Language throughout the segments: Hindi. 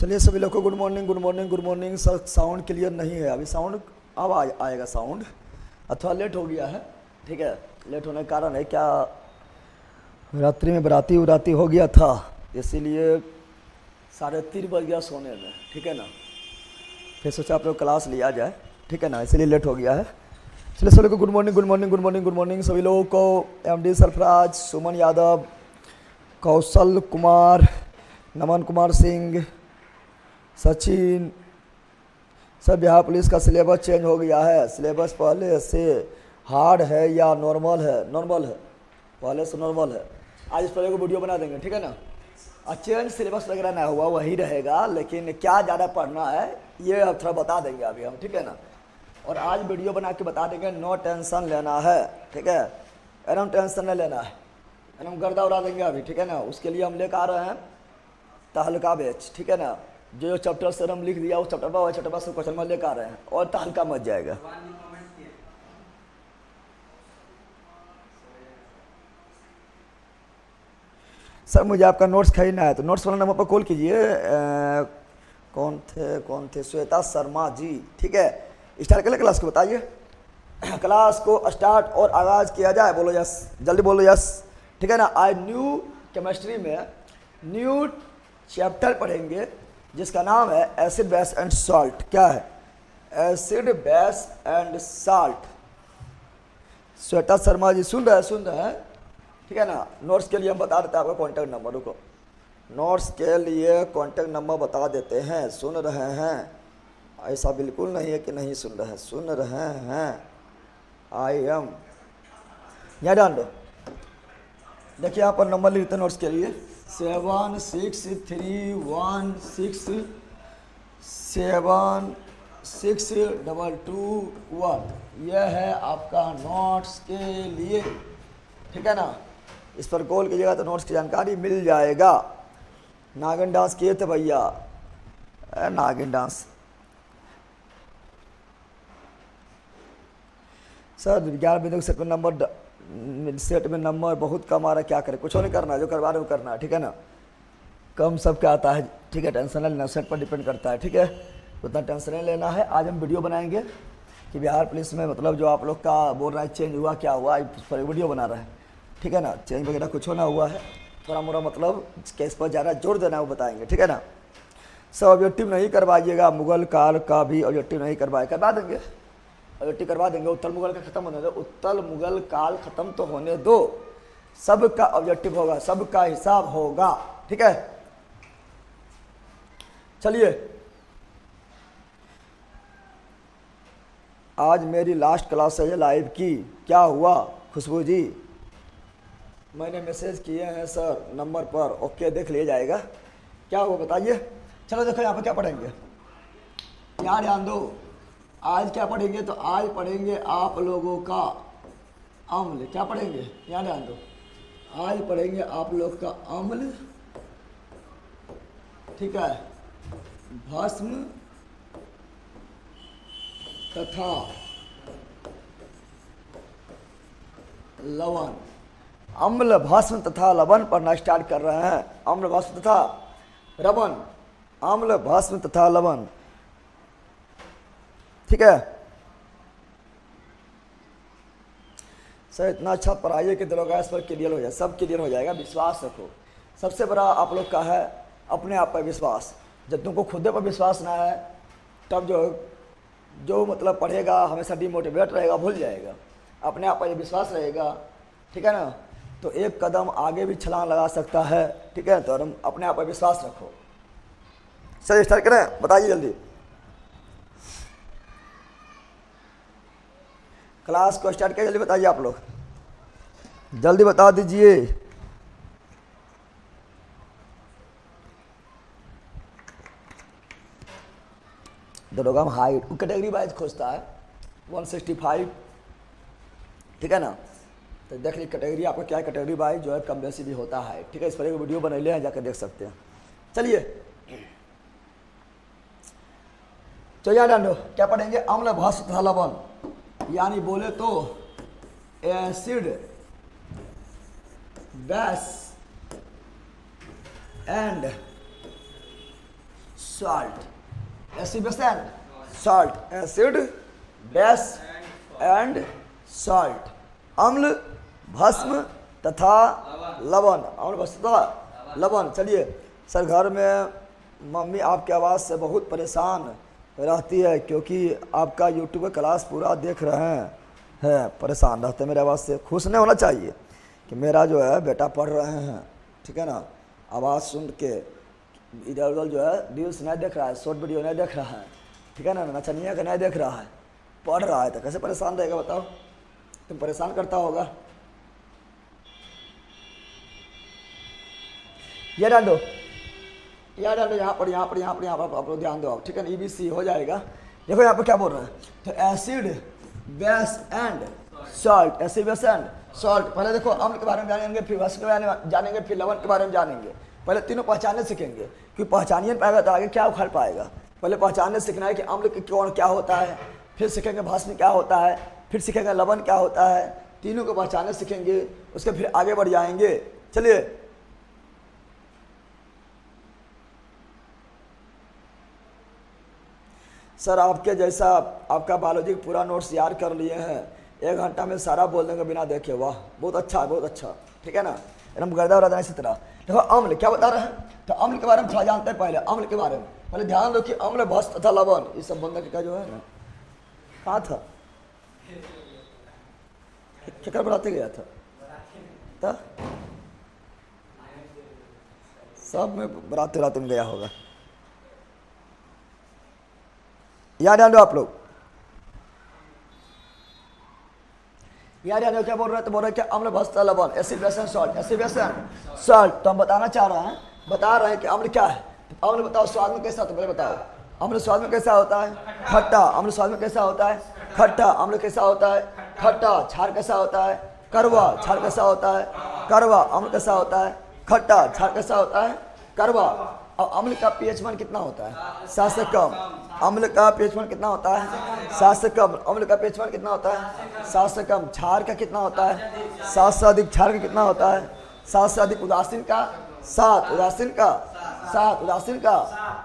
चलिए सभी लोग को good morning good morning good morning. Sir sound clear नहीं है अभी, साउंड अब आएगा साउंड। थोड़ा लेट हो गया है, ठीक है। लेट होने का कारण है क्या, रात्रि में बराती उराती हो गया था, इसीलिए 3:30 बज गया सोने में, ठीक है ना। फिर सोचा आप लोग क्लास लिया जाए, ठीक है ना, इसीलिए लेट हो गया है। चलिए सभी लोग को good morning good morning good morning good morning. सभी लोगों को एमडी सरफराज, सुमन यादव, कौशल कुमार, नमन कुमार सिंह, सचिन। सर बिहार पुलिस का सिलेबस चेंज हो गया है। सिलेबस पहले से हार्ड है या नॉर्मल है? नॉर्मल है, पहले से नॉर्मल है। आज इस पर एक वीडियो बना देंगे, ठीक है ना। और चेंज सिलेबस वगैरह ना हुआ, वही रहेगा, लेकिन क्या ज़्यादा पढ़ना है ये अब थोड़ा बता देंगे अभी हम, ठीक है ना। और आज वीडियो बना के बता देंगे, नो टेंशन लेना है, ठीक है। एकदम टेंशन नहीं लेना है, एकदम गर्दा उड़ा देंगे अभी, ठीक है ना। उसके लिए हम लेकर आ रहे हैं तहलका बैच, ठीक है ना। जो चैप्टर सर हम लिख दिया उस चैप्टर पर, चैप्टर से क्वेश्चन में लेकर आ रहे हैं और तहलका मच जाएगा। सर मुझे आपका नोट्स खरीदना है, तो नोट्स वाला नंबर पर कॉल कीजिए। कौन थे? श्वेता शर्मा जी, ठीक है। स्टार्ट कर ले क्लास को, बताइए। क्लास को स्टार्ट और आगाज किया जाए। बोलो यस, जल्दी बोलो यस, ठीक है ना। आज न्यू केमिस्ट्री में न्यू चैप्टर पढ़ेंगे जिसका नाम है एसिड बेस एंड सॉल्ट। क्या है? Acid base and salt. Shweta Sharma ji सुन रहे हैं, ठीक है ना। नोट्स के लिए हम बता देते हैं आपका कॉन्टैक्ट नंबर। रुको, नोट्स के लिए कॉन्टैक्ट नंबर बता देते हैं। सुन रहे हैं? ऐसा बिल्कुल नहीं है कि नहीं सुन रहे हैं, सुन रहे हैं। आई एम यहाँ डाल दो, देखिए यहाँ पर नंबर लिखते हैं नोट्स के लिए 7631676221। यह है आपका नोट्स के लिए, ठीक है ना। इस पर कॉल कीजिएगा तो नोट्स की जानकारी मिल जाएगा। नागिन डांस किए थे भैया, नागिन डांस। सर 11 बिंदु सेट में नंबर बहुत कम आ रहा है, क्या करें? कुछ नहीं करना है, जो करवा रहे हो करना है, ठीक है ना। कम सबके आता है, ठीक है। टेंशन नहीं लेना, सेट पर डिपेंड करता है, ठीक है। उतना टेंशन नहीं लेना है। आज हम वीडियो बनाएंगे कि बिहार पुलिस में मतलब जो आप लोग का बोल रहा है चेंज हुआ, क्या हुआ, इस पर वीडियो बना रहा है, ठीक है ना। चेंज वगैरह कुछ होना हुआ है, थोड़ा मोड़ा मतलब केस पर ज़्यादा जोर देना है वो बताएंगे, ठीक है ना। सब ऑब्जेक्टिव नहीं करवाइएगा, मुगल काल का भी ऑब्जेक्टिव नहीं करवा देंगे, ऑब्जेक्टिव करवा देंगे। उत्तर मुगल का खत्म होने दो, उत्तर मुगल काल खत्म तो होने दो, सबका ऑब्जेक्टिव होगा, सबका हिसाब होगा, ठीक है। चलिए, आज मेरी लास्ट क्लास है लाइव की। क्या हुआ खुशबू जी? मैंने मैसेज किए हैं सर नंबर पर, ओके देख लिया जाएगा। क्या हुआ बताइए। चलो देखो यहाँ पर क्या पढ़ेंगे, यहाँ ध्यान दो। आज क्या पढ़ेंगे? तो आज पढ़ेंगे आप लोगों का अम्ल। क्या पढ़ेंगे? यहाँ ध्यान दो। आज पढ़ेंगे आप लोग का अम्ल, ठीक है, भस्म तथा लवण। अम्ल भस्म तथा लवण पढ़ना स्टार्ट कर रहे हैं। अम्ल भस्म तथा लवण, अम्ल भस्म तथा लवण, ठीक है। सर इतना अच्छा पढ़ाइए कि दरोगा इस पर क्लियर हो जाए, सब क्लियर हो जाएगा, विश्वास रखो। सबसे बड़ा आप लोग का है अपने आप पर विश्वास। जब तुमको खुद पर विश्वास ना है तब जो मतलब पढ़ेगा हमेशा डिमोटिवेट रहेगा, भूल जाएगा। अपने आप पर विश्वास रहेगा, ठीक है ना, तो एक कदम आगे भी छलांग लगा सकता है, ठीक है। तो अपने आप पर विश्वास रखो। सर स्टार्ट करें, बताइए जल्दी। क्लास को स्टार्ट किया, जल्दी बताइए आप लोग, जल्दी बता दीजिए। दरोगा हाइट कैटेगरी वाइज खोजता है 165, ठीक है ना। तो देख लीजिए कैटेगरी आपका क्या है, कैटेगरी वाइज जो है कम बेसी भी होता है, ठीक है। इस पर एक वीडियो बना ले हैं, जाकर देख सकते हैं। चलिए तो याद डालो क्या पढ़ेंगे, अम्ल भस्म तथा लवण, यानी बोले तो acid base and salt, acid base and salt, acid base and salt, अम्ल भस्म तथा लवण, अम्ल भस्म तथा लवण। चलिए सर, घर में मम्मी आपकी आवाज़ से बहुत परेशान रहती है क्योंकि आपका यूट्यूब का क्लास पूरा देख रहे हैं, परेशान रहते हैं मेरी आवाज़ से। खुश नहीं होना चाहिए कि मेरा जो है बेटा पढ़ रहे हैं, ठीक है ना, आवाज़ सुन के इधर उधर जो है रील्स नहीं देख रहा है, शॉर्ट वीडियो नहीं देख रहा है, ठीक है ना, नचनिया का नहीं देख रहा है, पढ़ रहा है, तो कैसे परेशान रहेगा बताओ? तुम परेशान करता होगा। ये डाल दो, यहाँ डाल दो, यहाँ पर यहाँ पर यहाँ पर यहाँ पर आप लोग ध्यान दो आप, ठीक है ना, EBC हो जाएगा। देखो यहाँ पर क्या बोल रहे हैं, तो acid base and salt, acid base and salt. पहले देखो अम्ल के बारे में जानेंगे, फिर भस्म के बारे में जानेंगे, फिर लवण के बारे में जानेंगे। पहले तीनों पहचानने सीखेंगे, क्योंकि पहचानिए पाएगा तो आगे क्या उखाड़ पाएगा। पहले पहचानने सीखना है कि अम्ल कौन क्या होता है, फिर सीखेंगे भस्म क्या होता है, फिर सीखेंगे लवण क्या होता है, तीनों को पहचानने सीखेंगे, उसके फिर आगे बढ़ जाएंगे। चलिए सर, आपके जैसा आपका बायोलॉजी पूरा नोट्स याद कर लिए हैं, 1 घंटा में सारा बोल देंगे बिना देखे, वाह बहुत अच्छा, बहुत अच्छा, ठीक है ना, एकदम गर्दा उड़ा इसी तरह। देखो अम्ल क्या बता रहे हैं, तो अम्ल के बारे में थोड़ा जानते हैं। पहले अम्ल के बारे में पहले ध्यान दो कि अम्ल भस्म तथा लवण, ये सब बंदा का जो है ना, कहाँ था, क्या बनाते गया था, सब में बराते रात में गया होगा। याद ध्यान दो आप लोग, याद ध्यान दो क्या बोल रहे हैं, तो बोल रहे हैं कि अम्ल भस्म लवण, acid base and salt, acid base and salt. तो हम बताना चाह रहे हैं, बता रहे हैं कि अम्ल क्या है। तो अम्ल बताओ स्वाद में कैसा होता है, पहले बताओ अम्ल स्वाद में कैसा होता है, खट्टा। अम्ल स्वाद में कैसा होता है, खट्टा। अम्ल कैसा होता है, खट्टा। क्षार कैसा होता है, कड़वा। क्षार कैसा होता है, कड़वा। अम्ल कैसा होता है, खट्टा। क्षार कैसा होता है, कड़वा। और अम्ल का pH मान कितना होता है, 7 से कम। अम्ल का pH मान कितना होता है, 7 से कम। अम्ल का pH मान कितना होता है, 7 से कम। क्षार का कितना होता है, 7 से अधिक। क्षार का कितना होता है, 7 से अधिक। उदासीन का 7, उदासीन का 7, उदासीन का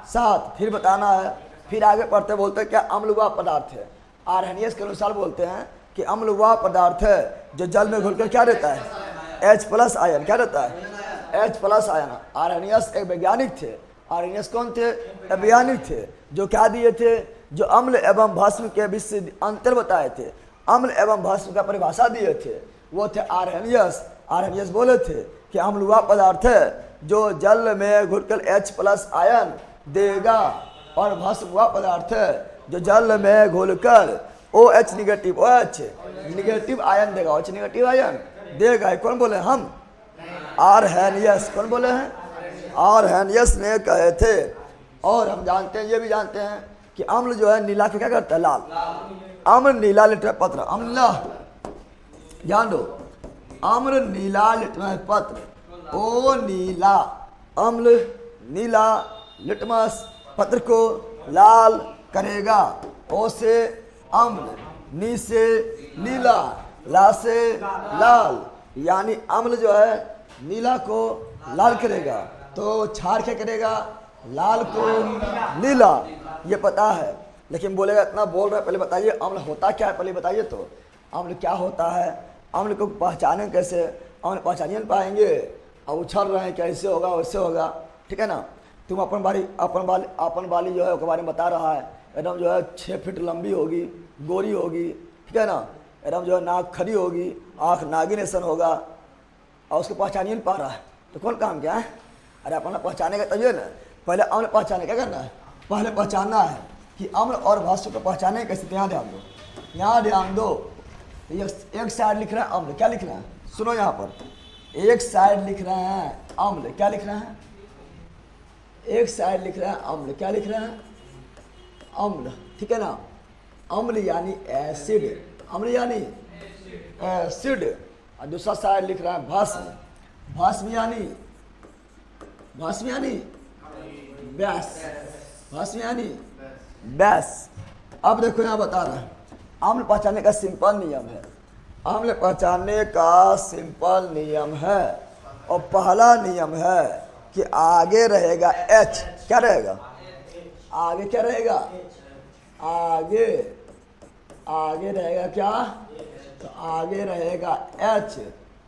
7। फिर बताना है, फिर आगे पढ़ते बोलते हैं क्या अम्ल वह पदार्थ है, आर्हेनियस के अनुसार बोलते हैं कि अम्ल वह पदार्थ है जो जल में घुलकर क्या देता है, H+ आयन। क्या देता है, H+ आयन। आर्हेनियस एक वैज्ञानिक थे। आर्हेनियस कौन थे, वैज्ञानिक थे, जो क्या दिए थे, जो अम्ल एवं भस्म के बीच अंतर बताए थे, अम्ल एवं भस्म का परिभाषा दिए थे, वो थे आर्हेनियस। आर्हेनियस बोले थे कि अम्ल वह पदार्थ है जो जल में घुलकर H+ आयन देगा, और भस्म वह पदार्थ है जो जल में घुलकर OH negative, OH negative ion देगा, OH निगेटिव आयन देगा। कौन बोले, हम आर्हेनियस। कौन बोले हैं, आर्हेनियस ने कहे थे। और हम जानते हैं, ये भी जानते हैं कि अम्ल जो है नीला के क्या करता है, लाल। अम्ल नीला लिटमस पत्र, अम्ल ध्यान दो, अम्ल नीला लिटमस पत्र, ओ नीला। अम्ल नीला लिटमस पत्र को लाल करेगा। ओ से अम्ल, नी से नीला, ला से लाल, यानी अम्ल जो है नीला को लाल करेगा, तो क्षार क्या करेगा, लाल को नीला। ये पता है, लेकिन बोलेगा इतना बोल रहा है, पहले बताइए अम्ल होता क्या है, पहले बताइए तो अम्ल क्या होता है, अम्ल को पहचाने कैसे, अम्ल पहचान नहीं पाएंगे और उछल रहे हैं कैसे होगा वैसे होगा, ठीक है ना। तुम अपन बाली जो है उसके बारे में बता रहा है, एकदम जो है 6 फीट लंबी होगी, गोरी होगी, ठीक है ना, एकदम जो है नाक खड़ी होगी, आँख नागिन ऐसा होगा, और उसको पहचान नहीं पा रहा है, तो कौन काम क्या है। अरे अपना पहचानेगा तभी ना, पहले अम्ल पहचाने क्या करना है, पहले पहचानना है कि अम्ल और भस्म को पहचाने कैसे। यहाँ ध्यान दो, यहाँ ध्यान दो, एक साइड लिख रहा है अम्ल, क्या लिख रहा है, सुनो यहाँ पर, एक साइड लिख रहे हैं अम्ल, क्या लिख रहे हैं, एक साइड लिख रहे हैं अम्ल, क्या लिख रहे हैं, अम्ल, ठीक है ना। अम्ल यानी एसिड, अम्ल यानी एसिड। और दूसरा साइड लिख रहा है भस्म, भस्म यानी बैस, भस्म यानी बैस। अब देखो यहाँ बता रहा है, अम्ल पहचानने का सिंपल नियम है, अम्ल पहचानने का सिंपल नियम है, और पहला नियम है कि आगे रहेगा H, क्या रहेगा, आगे क्या रहेगा, आगे आगे रहेगा क्या, तो आगे रहेगा H,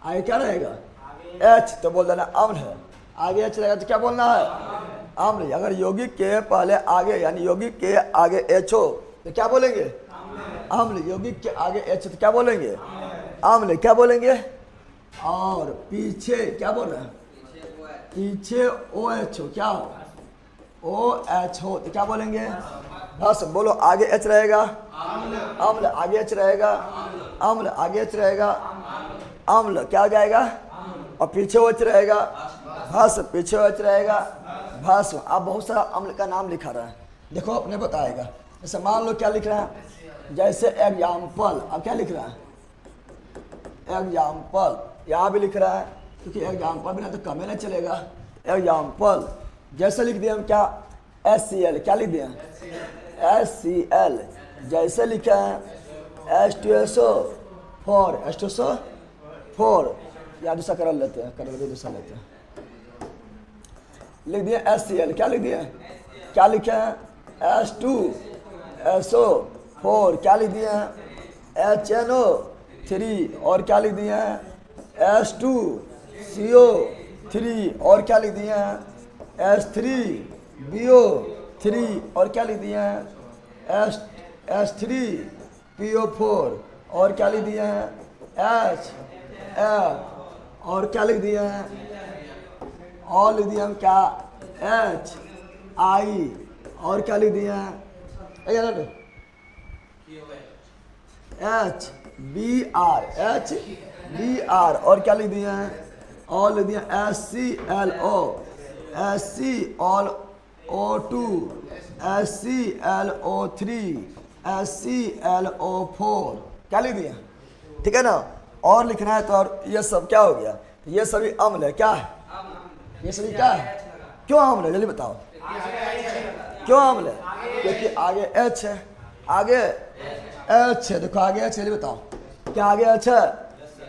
आगे क्या रहेगा H, तो बोल देना अम्ल है। आगे H रहेगा तो क्या बोलना है, अम्ल। अगर यौगिक के पहले आगे यानी यौगिक के आगे H हो तो क्या बोलेंगे, अम्ल। यौगिक के आगे H तो क्या बोलेंगे, अम्ल। क्या बोलेंगे, और पीछे क्या बोल रहे हैं, पीछे OH हो, क्या हो, OH हो तो क्या बोलेंगे, बस बोलो। आगे H रहेगा अम्ल, आगे H रहेगा अम्ल, आगे H रहेगा अम्ल, क्या हो जाएगा, और पीछे OH रहेगा भस्म, पीछे OH रहेगा भस्म। आप बहुत सारा अम्ल का नाम लिखा रहा है, देखो अपने बताएगा। जैसे मान लो क्या लिख रहा है, जैसे एग्जाम्पल, अब क्या लिख रहा है, एग्जाम्पल, यहाँ भी लिख रहा है क्योंकि एग्जाम्पल बिना तो कमे नहीं चलेगा। एग्जाम्पल जैसे लिख दिए हम क्या, HCl, क्या लिख दिए HCl, जैसे लिखा है H2SO4, H2SO4, या दूसरा कर लेते हैं, कर लेते दूसरा लेते हैं, लिख दिए HCl, क्या लिख दिए, क्या लिखे हैं H2SO4, क्या लिख दिए हैं HNO3, और क्या लिख दिए हैं H2CO3, और क्या लिख दिए हैं H3BO3, और क्या लिख दिए हैं H3PO4, और क्या लिख दिए हैं HF, और क्या लिख दिए हैं, और लिख दिए हम क्या HI, और क्या लिख दिए हैं HBr, और क्या लिख दिए हैं, और लिख दिए HClO2, HClO3, HClO4, क्या लिख दिए, ठीक है ना। और लिखना है तो और ये सब क्या हो गया, ये सभी अम्ल है, क्या है, ये सभी क्या है, क्यों अम्ल है, जल्दी बताओ, क्यों अम्ल है, क्योंकि आगे H है, आगे H है, देखो आगे H, जल्दी बताओ, क्या आगे H है,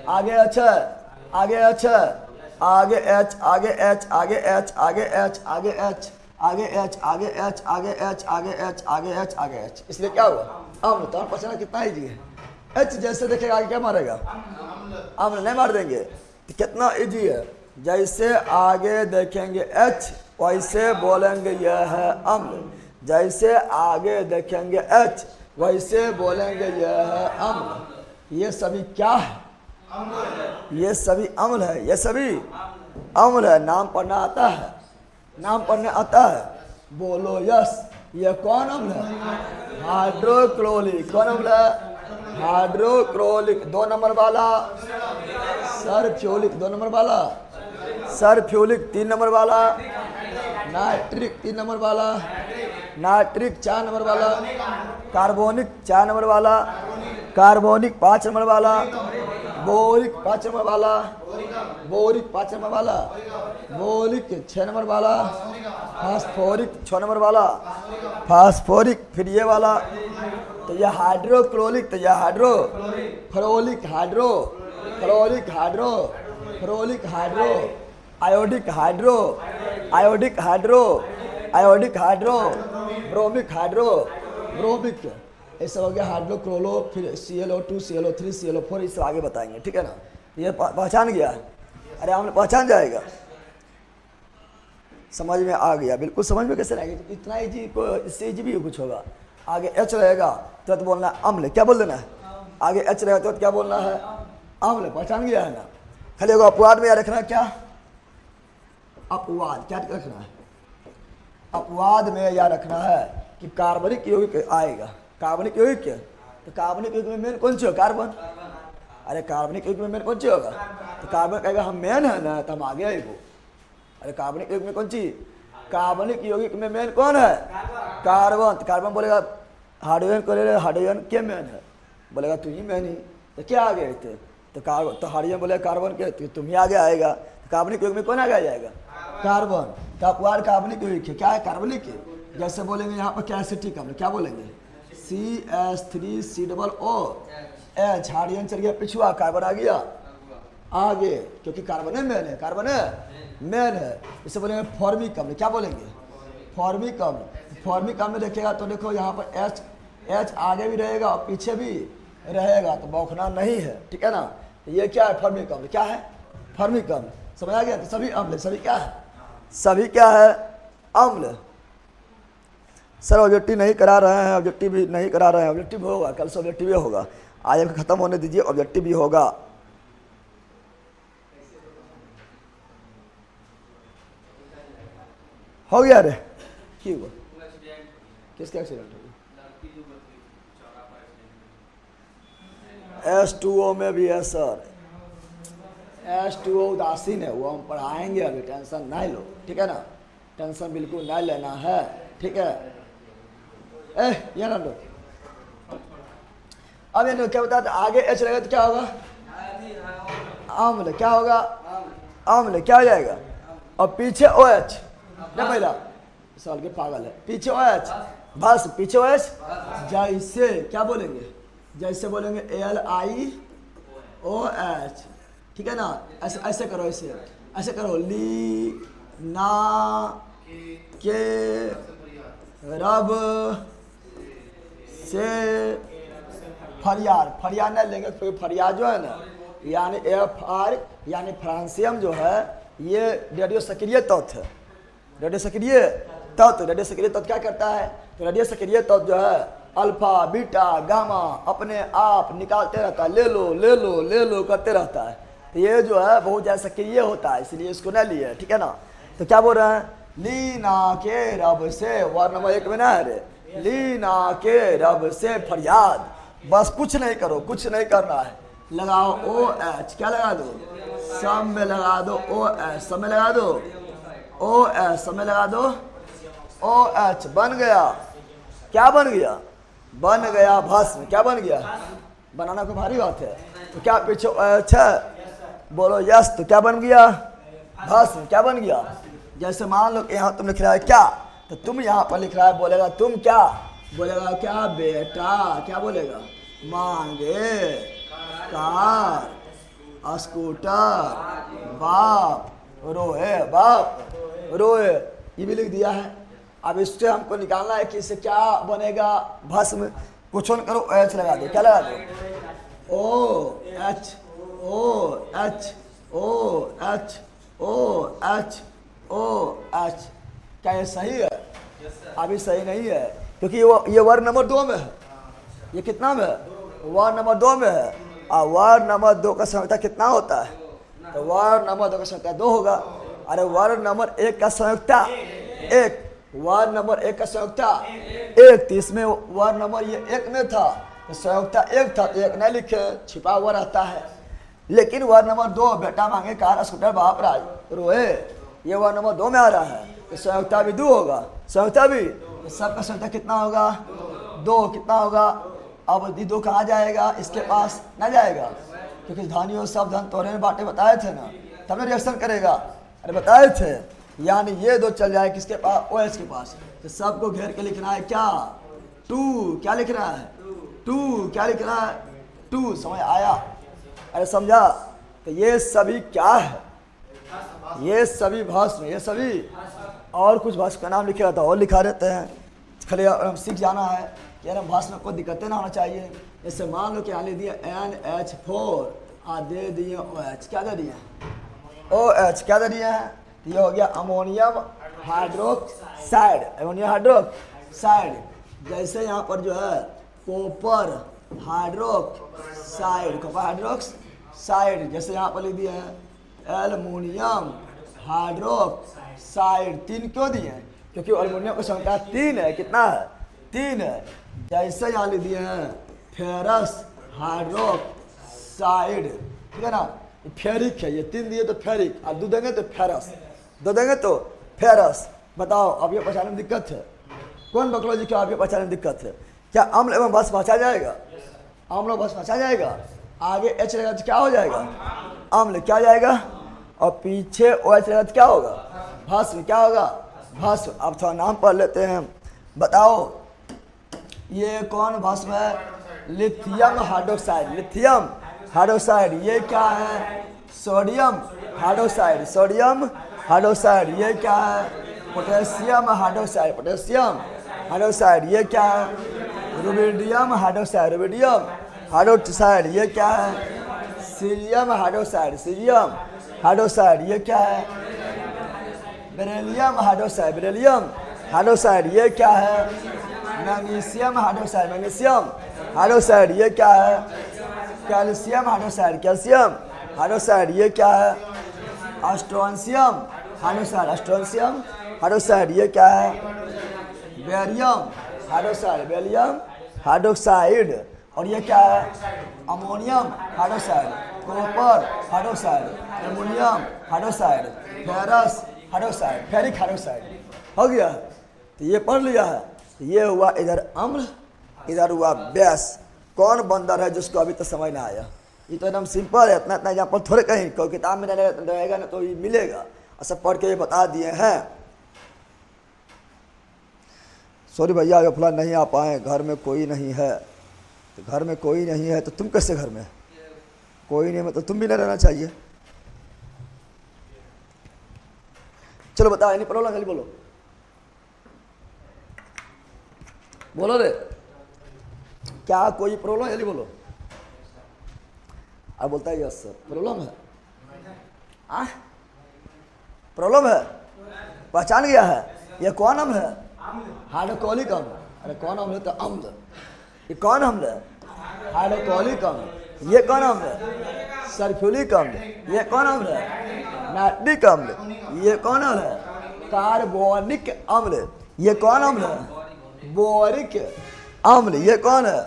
आगे H है, आगे H है, आगे H, आगे H, आगे H, आगे H, आगे H, आगे H, आगे H, आगे H, आगे H, आगे H, आगे H, इसलिए क्या हुआ अम्ल। तो पहचाना कितना ईजी है, H जैसे देखेगा आगे क्या मारेगा, अम्ल, नहीं मार देंगे, तो कितना इजी है। जैसे आगे देखेंगे H वैसे बोलेंगे यह है अम्ल, जैसे आगे देखेंगे H वैसे बोलेंगे यह है अम्ल। ये सभी क्या है, ये सभी अम्ल है, ये सभी अम्ल है। नाम पढ़ना आता है, नाम पढ़ने आता है, बोलो यस। ये कौन अम्ल है, हाइड्रोक्लोरिक, कौन अम्ल है, हाइड्रोक्लोरिक, 2 नंबर वाला, सल्फ्यूरिक 2 नंबर वाला, सल्फ्यूरिक 3 नंबर वाला, नाइट्रिक 3 नंबर वाला, नाइट्रिक 4 नंबर वाला, कार्बोनिक 4 नंबर वाला, कार्बोनिक 5 नंबर वाला, बोरिक 5 नंबर वाला, बोरिक 5 नंबर वाला, बोरिक 6 नंबर वाला, फास्फोरिक 6 नंबर वाला, फास्फोरिक फिर ये वाला, तो यह हाइड्रोक्लोरिक, तो यह hydro fluoric, hydro fluoric, hydro fluoric, hydro iodic, hydro iodic, hydro iodic, hydro bromic, hydro bromic, ये सब हो गया हाइड्रोक्लोरो, फिर ClO2, ClO3, ClO4, इस आगे बताएंगे, ठीक है ना। ये पहचान गया, अरे हमने पहचान जाएगा, समझ में आ गया, बिल्कुल समझ में कैसे रहेगा, इतना इजी को, इससे इजी भी कुछ होगा। आगे H रहेगा तो बोलना है अम्ल, क्या बोल देना है, आगे H रहेगा तो क्या बोलना है अम्ल, पहचान गया है ना। खाली एगो अपवाद में याद रखना, क्या अपवाद, क्या रखना है, अपवाद में याद रखना है कि कार्बनिक यौगिक आएगा, कार्बनिक यौगिक, तो कार्बनिक यौगिक में मेन कौन सी होगा, कार्बन, अरे कार्बनिक यौगिक में मेन कौन सी होगा, तो कार्बन कहेगा हम मेन है ना, तो हम आगे आएगो। अरे कार्बनिक यौगिक में कौन सी, कार्बनिक यौगिक में मेन कौन है, कार्बन, तो कार्बन बोलेगा हाइड्रोजन को ले ले, हाइड्रोजन क्या मेन है, बोलेगा तू ही मेन ही, तो क्या आगे थे, तो कार्बन, तो हाइड्रोजन बोलेगा कार्बन के, तो तुम ही आगे आएगा, तो कार्बनिक यौगिक में कौन आगे आ जाएगा, कार्बन। तो अपवाद कार्बनिक यौगिक है, क्या है कार्बनिक है, जैसे बोलेंगे यहाँ पर क्या एसिटिक अम्ल, क्या बोलेंगे CH3COOH, हाइड्रोजन चल गया पिछुआ, कार्बन आ गया आगे, क्योंकि कार्बन है मेन है, कार्बन है मेन है। इसे बोलेंगे फॉर्मिक अम्ल, क्या बोलेंगे फॉर्मिक अम्ल, फॉर्मिक अम्ल देखेगा तो देखो यहाँ पर एच, एच आगे भी रहेगा और पीछे भी रहेगा, तो बौखना नहीं है, ठीक है ना। तो ये क्या है, फॉर्मिक अम्ल। क्या है, फॉर्मिक अम्ल। समझ आ गया। तो सभी अम्ल, सभी क्या है, सभी क्या है, अम्ल। सर ऑब्जेक्टिव नहीं करा रहे हैं, ऑब्जेक्टिव भी नहीं करा रहे हैं। ऑब्जेक्टिव होगा, कल से ऑब्जेक्टिव भी होगा। आज को खत्म होने दीजिए, ऑब्जेक्टिव भी होगा। हो गया रे, क्यों हुआ, किसका एक्सीडेंट हो गया। H2O में भी है सर, H2O उदासीन है, वो हम पढ़ाएंगे अभी, टेंशन नहीं लो, ठीक है ना। टेंशन बिल्कुल नहीं लेना है, ठीक है। ये ना लो। अब ये क्या बता, आगे H रहेगा तो क्या होगा, अम्ल। क्या होगा, अम्ल। क्या हो जाएगा, और पीछे OH ना, पहला साल के पागल है, पीछे OH, बस पीछे OH। जैसे क्या बोलेंगे, जैसे बोलेंगे LiOH, ठीक है ना। ऐसे ऐसे करो, ऐसे ऐसे करो, ली ना के रब से फरियाद। फरियाद नहीं लेंगे, तो फरियाद जो है ना, यानी FR यानी फ्रांसियम जो है, ये रेडियो सक्रिय तत्व है। रेडियो सक्रिय तत्व, रेडियो सक्रिय तत्व क्या करता है, तो रेडियो सक्रिय तत्व जो है अल्फा बीटा गामा अपने आप निकालते रहता है, ले लो ले लो ले लो करते रहता है। तो ये जो है बहुत ज़्यादा सक्रिय होता है, इसलिए इसको न लिए, ठीक है ना। तो क्या बोल रहे हैं, लीना के रब से, वार्ड नंबर 1 में ना है रे, लीना के रब से फरियाद। बस कुछ नहीं करो, कुछ नहीं करना है, लगाओ OH। क्या लगा दो, सब में लगा दो OH, सब में लगा दो OH, सब में लगा दो OH। बन गया, क्या बन गया, बन गया भस्म। क्या बन गया, बनाना कोई भारी बात है। तो क्या पीछे OH है, बोलो यस। तो क्या बन गया, भस्म। क्या बन गया, जैसे मान लो यहाँ तुम लिख रहा है क्या, तो तुम यहाँ पर लिख रहा है, बोलेगा तुम क्या, बोलेगा क्या बेटा, क्या बोलेगा, मांगे कार स्कूटर, बाप रोए, बाप रोए, ये भी लिख दिया है। अब इससे हमको निकालना है कि इससे क्या बनेगा, भस्म। कुछ न करो, OH लगा दो। क्या लगा दो, OH OH OH OH OH। क्या ये सही है, अभी सही नहीं है, क्योंकि ये वर्ड नंबर 2 में है। ये कितना में है, वर्ड नंबर 2 में है। और वर्ड नंबर 2 का संयुक्ता कितना होता है, तो वर्ड नंबर 2 का संयुक्ता 2 होगा। अरे वर्ड नंबर 1 का संयुक्ता 1, वर्ड नंबर 1 का संयुक्ता 1, तो इसमें वर्ड नंबर ये 1 में था, तो संयुक्ता 1 था, तो 1 नहीं लिखे, छिपा हुआ रहता है। लेकिन वर्ड नंबर 2, बेटा मांगे कार स्कूटर बाप राज रोए, ये वर्ड नंबर 2 में आ रहा है, तो संयुक्ता भी 2 होगा, संयुक्ता भी। तो सबका संयुक्ता कितना होगा, 2। कितना होगा, अब 2 कहाँ जाएगा, इसके पास ना जाएगा, क्योंकि धनियों सब धन तोरे में बांटे बताए थे ना, तब रिएक्शन करेगा। अरे बताए थे, यानी ये 2 चल जाए किसके पास, OH के पास। तो सबको घेर के लिखना है क्या, 2। क्या लिखना है, 2। क्या लिखना है, 2। समझ आया, अरे समझा। तो ये सभी क्या है, ये सभी भस्म, ये सभी। और कुछ भस्म का नाम लिखे रहता है, और लिखा रहते हैं, खाली हम सीख जाना है कि यार भस्म में कोई दिक्कतें ना होना चाहिए। जैसे मान लो कि यहाँ ले दिया NH4 और दे दिए OH। क्या दे दिए, OH। क्या दे दिए हैं, ये हो गया अमोनियम हाइड्रोक्साइड, अमोनियम हाइड्रोक्साइड। जैसे यहाँ पर जो है कॉपर हाइड्रोक्साइड, कॉपर हाइड्रोक्साइड। जैसे यहाँ पर लिख दिए हैं एल्युमिनियम हाइड्रोक्साइड। 3 क्यों दिए हैं, क्योंकि एल्युमिनियम का संख्या 3 है। कितना है, 3 है। जैसे यहाँ लिख दिए हैं फेरस हाइड्रोक्साइड, ठीक है ना, फेरिक है, ये 3 दिए तो फेरिक, और 2 देंगे तो फेरस, 2 देंगे तो फेरस। बताओ, अब ये पहचानने में दिक्कत है, कौन बकलॉजी क्या आप ये पहचानने में दिक्कत है, क्या अम्ल एवं बस पहचा जाएगा, अम्ल बस पहचा जाएगा। आगे H रहेगा तो क्या हो जाएगा, अम्ल। क्या जाएगा, और पीछे OH रहेगा तो क्या होगा, भस्म। क्या होगा, भस्म। अब थोड़ा नाम पढ़ लेते हैं, बताओ ये कौन भस्म है, लिथियम हाइड्रोक्साइड, लिथियम हाइड्रोक्साइड। ये क्या है, सोडियम हाइड्रोक्साइड, सोडियम हाइड्रोक्साइड। ये क्या है, पोटेशियम हाइड्रोक्साइड, पोटेशियम हाइड्रोक्साइड, ये क्या है? रुबिडियम हाइड्रोक्साइड, रुबिडियम हाइड्रोक्साइड, ये क्या है? सीरियम हाइड्रोक्साइड, सीरियम हाइड्रोक्साइड, ये क्या है? बेरिलियम हाइड्रोक्साइड, बेरिलियम हाइड्रोक्साइड, ये क्या है? मैग्नीशियम हाइड्रोक्साइड, मैग्नीशियम हाइड्रोक्साइड, ये क्या है? कैल्शियम हाइड्रोक्साइड, कैल्शियम हाइड्रोक्साइड, ये क्या है? स्ट्रोंशियम हाइड्रोक्साइड, स्ट्रोंशियम हाइड्रोक्साइड, ये क्या है? बेरियम हाइड्रोक्साइड, बेरियम हाइड्रोक्साइड, और ये क्या है? Ammonium hydroxide, copper hydroxide, aluminium hydroxide, ferrous hydroxide, ferric hydroxide. हो गया, तो ये पढ़ लिया है। तो ये हुआ इधर अम्ल, इधर हुआ बेस। कौन बंदर है जिसको अभी तक समझ ना आया? ये तो एकदम सिंपल है, इतना इतना एग्जाम्पल थोड़े कहीं कोई किताब में रहेगा ना तो ये मिलेगा, और सब पढ़ के ये बता दिए हैं। सॉरी भैया ये फलां नहीं आ पाए, घर में कोई नहीं है। तो घर में कोई नहीं है तो तुम कैसे घर में? कोई नहीं मतलब तुम भी नहीं रहना चाहिए। चलो बताओ, नहीं प्रॉब्लम जल्दी बोलो, बोलो रे, क्या कोई प्रॉब्लम? जल्दी बोलो। अब बोलता है यस सर, प्रॉब्लम है। प्रॉब्लम है, पहचान गया है। ये कौन अम्ल है? हाइड्रोक्लोरिक अम्ल। अरे कौन अम्ल है? तो अम्ल। ये कौन अम्ल है? हाइड्रोक्लोरिक अम्ल। ये कौन अम्ल है? सल्फ्यूरिक अम्ल। ये कौन अम्ल है? नाइट्रिक अम्ल। ये कौन अम्ल है? कार्बोनिक अम्ल। ये कौन अम्ल है? बोरिक अम्ल। ये कौन है?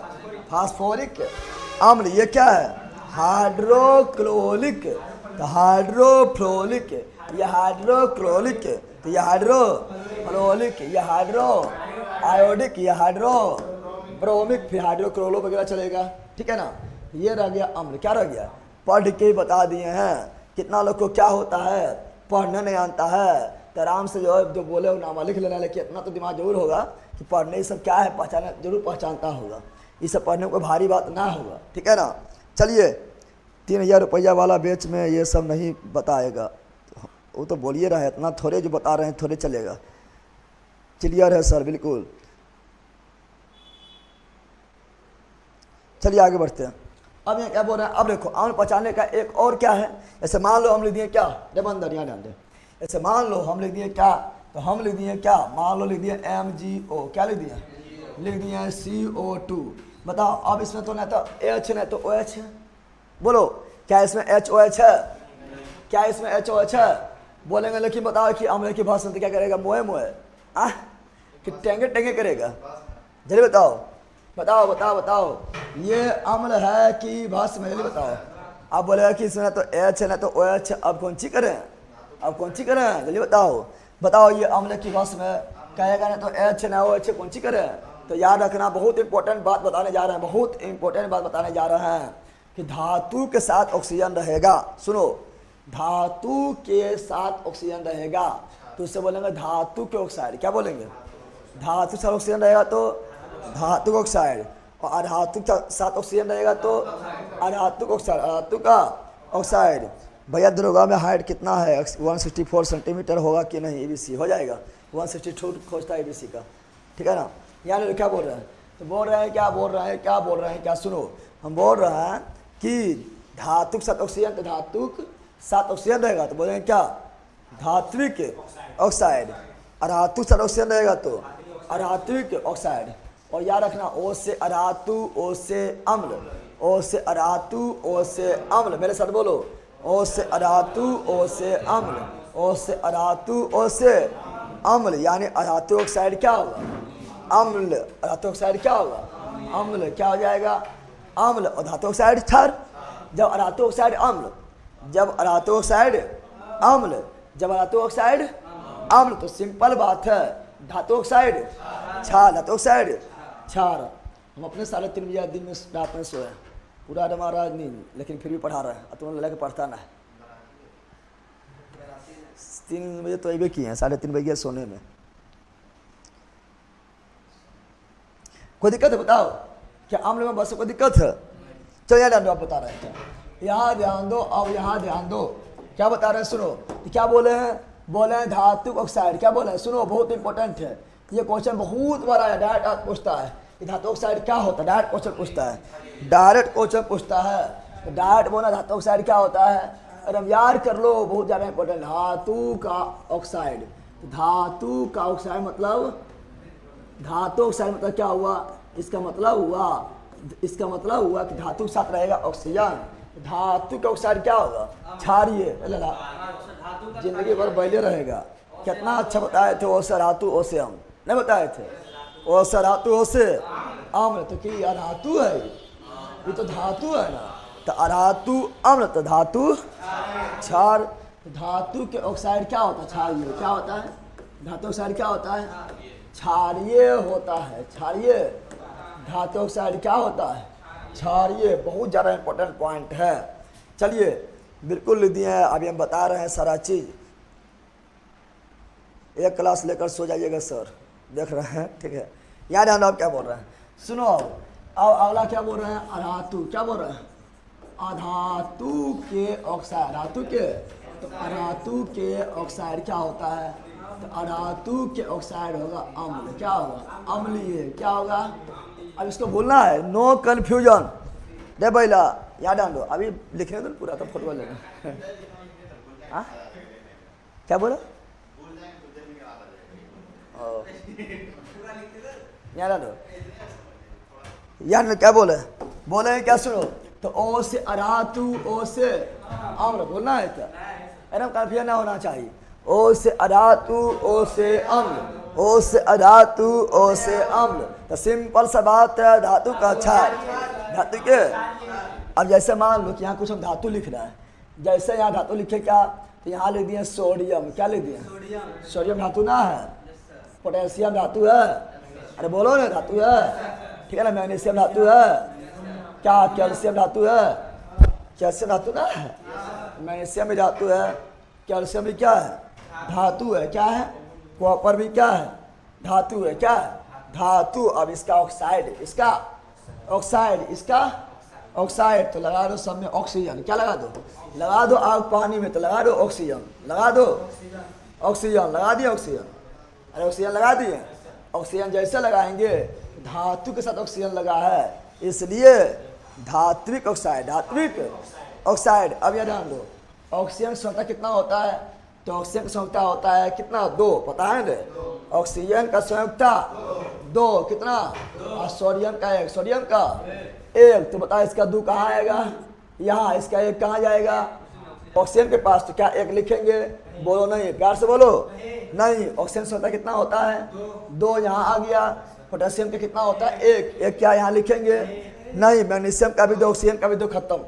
फास्फोरिक अम्ल। ये क्या है? हाइड्रोक्लोरिक, तो हाइड्रोफ्लोरिक, ये हाइड्रोक्लोरिक, तो ये हाइड्रोफ्लोरिक, ये हाइड्रो आयोडिक, ये हाइड्रो ब्रोमिक, फिर हाइड्रोक्लोरो वगैरह चलेगा। ठीक है ना? ये रह गया अम्ल। क्या रह गया? पढ़ के बता दिए हैं। कितना लोग को क्या होता है पढ़ने नहीं आता है, तो आराम से जो है जो बोले वो नामा लिख लेना, लेकिन इतना तो दिमाग जरूर होगा कि पढ़ने ये सब क्या है पहचाना जरूर पहचानता होगा। ये सब पढ़ने को भारी बात ना होगा। ठीक है ना? चलिए, 3000 रुपया वाला बेच में ये सब नहीं बताएगा, वो तो बोलिए रहा है, इतना थोड़े जो बता रहे हैं थोड़े चलेगा। क्लियर है सर? बिल्कुल। चलिए आगे बढ़ते हैं। अब ये क्या बोल रहे हैं? अब देखो अम्ल पहचानने का एक और क्या है। ऐसे मान लो हम लिख दिए क्या, जब अंदर यहाँ ध्यान दें, ऐसे मान लो हम लिख दिए क्या, तो हम लिख दिए क्या, मान लो लिख दिए MgO, क्या लिख दिए? लिख दिए CO2। बताओ अब इसमें तो नहीं तो H नहीं तो OH है। बोलो क्या इसमें HOH है? क्या इसमें HOH है? बोलेंगे लेकिन बताओ कि अम्ल की भाषा क्या करेगा? मोए मोए कि टेंगे टेंगे करेगा? जल्दी बताओ बताओ बताओ बताओ, ये अम्ल है कि भाषा में? जल्दी बताओ। आप बोलेगा कि इसमें तो H है ना तो OH है, अब कौन सी करें? अब कौन सी करें? जल्दी बताओ बताओ। ये अम्ल की भाषा में कहेगा ना तो H ना OH है, कौन सी करें? तो याद रखना, बहुत इंपॉर्टेंट बात बताने जा रहे हैं, बहुत इंपॉर्टेंट बात बताने जा रहे हैं कि धातु के साथ ऑक्सीजन रहेगा। सुनो, धातु के साथ ऑक्सीजन रहेगा तो उससे बोलेंगे धातु के ऑक्साइड। क्या बोलेंगे? धातु के साथ ऑक्सीजन रहेगा तो धातु ऑक्साइड, और अधातु के साथ ऑक्सीजन रहेगा तो अधातु ऑक्साइड, अधातु का ऑक्साइड। भैया दरोगा में हाइट कितना है? 164 सेंटीमीटर होगा कि नहीं? ABC हो जाएगा। 162 खोजता है ABC का। ठीक है ना? यानी क्या बोल रहे हैं? तो बोल रहे हैं क्या बोल रहे हैं, क्या बोल रहे हैं, क्या सुनो, हम बोल रहे हैं कि धातु के साथ ऑक्सीजन, तो धातु के साथ ऑक्सीजन रहेगा तो बोलेंगे क्या? धात्विक ऑक्साइड। अधातु के साथ ऑक्सीजन रहेगा तो अधात्विक ऑक्साइड। और याद रखना, O से अधातु, O से अम्ल, O से अधातु, O से अम्ल। मेरे साथ बोलो, O से अधातु, O से अम्ल, O से अधातु, O से अम्ल। यानी अधातु ऑक्साइड क्या होगा? अम्ल। अधातु ऑक्साइड क्या होगा? अम्ल। क्या हो जाएगा? अम्ल। और धातु ऑक्साइड क्षार। जब अधातु ऑक्साइड अम्ल, जब अधातु ऑक्साइड अम्ल, जब अधातु ऑक्साइड अम्ल, तो सिंपल बात है, धातु ऑक्साइड क्षार, धातु ऑक्साइड क्षार। हम अपने 3:30 बजे दिन में रात में सोए, पूरा हमारा नींद, लेकिन फिर भी पढ़ा रहे हैं। तुम लगे पढ़ता ना है, 3 बजे तो अबे किए हैं, 3:30 बजे सोने में। कोई दिक्कत है? बताओ, क्या अम्ल में बस कोई दिक्कत है? चलो यहाँ ध्यान दो, आप बता रहे हैं, यहाँ ध्यान दो, अब यहाँ ध्यान दो, क्या बता रहे हैं? सुनो, क्या बोले हैं? बोले हैं धातु ऑक्साइड। क्या बोले हैं? सुनो, बहुत इंपॉर्टेंट है। ये क्वेश्चन बहुत बड़ा है, डायरेक्ट पूछता है कि धातु ऑक्साइड क्या होता है, डायरेक्ट क्वेश्चन पूछता है, डायरेक्ट क्वेश्चन पूछता है। तो डायरेक्ट बोला धातु ऑक्साइड क्या होता है, अरे हम याद कर लो, बहुत ज़्यादा इंपॉर्टेंट। धातु का ऑक्साइड, धातु का ऑक्साइड मतलब, धातु ऑक्साइड मतलब क्या हुआ, इसका मतलब हुआ कि धातु के साथ रहेगा ऑक्सीजन। धातु का ऑक्साइड क्या होगा, क्षारीय, जिंदगी भर बैले रहेगा। कितना अच्छा बताए थे, ओसे धातु ओसे अम्ल, नहीं बताए थे, ओसे धातु ओसे अम्ल। तो क्या अधातु है, ये तो धातु है ना, तो अधातु अम्ल तो धातु क्षार। धातु के ऑक्साइड क्या होता है, क्षारीय। क्या होता है धातु ऑक्साइड, क्या होता है, क्षारीय होता है, क्षारीय। धातु ऑक्साइड क्या होता है, क्षारीय। बहुत ज़्यादा इंपॉर्टेंट पॉइंट है। चलिए बिल्कुल लिख दिए हैं, अभी हम बता रहे हैं सारा चीज़। एक क्लास लेकर सो जाइएगा सर, देख रहे हैं, ठीक है। याद आना आप क्या बोल रहे हैं, सुनो। अब अगला क्या बोल रहे हैं, अधातु। क्या बोल रहे हैं, अधातु के ऑक्साइड, धातु के, तो अधातु के ऑक्साइड क्या होता है, तो अधातु के ऑक्साइड होगा अम्ल। क्या होगा, अम्लीय। क्या होगा, अब इसको बोलना है, नो कन्फ्यूजन। दे बैला याद आन दो, अभी लिखने दो पूरा, तो फुटबॉल लेना। हाँ क्या बोला, याद आन दो, यार क्या बोले, बोले क्या, सुनो। तो ओ से अधातु, ओ से अम्ल बोलना है क्या, एकदम कन्फ्यूजन ना होना चाहिए। ओ से अधातु, ओ से अम्ल, ओ से अधातु, ओ से अम्ल। तो सिंपल सा बात है, धातु का क्षार, धातु के। अब जैसे मान लो कि यहाँ कुछ हम धातु लिख रहे हैं, जैसे यहाँ धातु लिखे क्या, तो यहाँ लिख दिए सोडियम। क्या लिख दिए, सोडियम धातु ना है, पोटेशियम धातु है, अरे बोलो ना धातु है, ठीक है ना। मैग्नीशियम धातु है, क्या कैल्शियम धातु है, कैल्शियम धातु ना है, मैग्नीशियम भी धातु है, कैल्शियम भी क्या है, धातु है। क्या है, कॉपर भी क्या है, धातु है। क्या है, धातु। अब इसका ऑक्साइड, इसका ऑक्साइड, इसका ऑक्साइड, तो लगा दो सब में ऑक्सीजन। क्या लगा दो, लगा दो आग पानी में, तो लगा दो ऑक्सीजन, लगा दो ऑक्सीजन, लगा दिए ऑक्सीजन, अरे ऑक्सीजन लगा दिए। ऑक्सीजन जैसे लगाएंगे, धातु के साथ ऑक्सीजन लगा है, इसलिए धात्विक ऑक्साइड, धात्विक ऑक्साइड। अब यह ध्यान दो, ऑक्सीजन संख्या कितना होता है, तो ऑक्सीजन का संयुक्ता होता है कितना, 2, पता है ना। ऑक्सीजन का संयुक्ता 2, कितना, और सोडियम का 1, सोडियम का 1। तो बता इसका 2 कहाँ आएगा, यहाँ, इसका 1 कहाँ जाएगा, ऑक्सीजन के पास। तो क्या 1 लिखेंगे, बोलो नहीं, प्यार से बोलो नहीं। ऑक्सीजन संख्या कितना होता है, 2, यहाँ आ गया। पोटेशियम का कितना होता है, 1 क्या यहाँ लिखेंगे, नहीं। मैग्नीशियम का भी 2, ऑक्सीजन का भी 2, खत्म।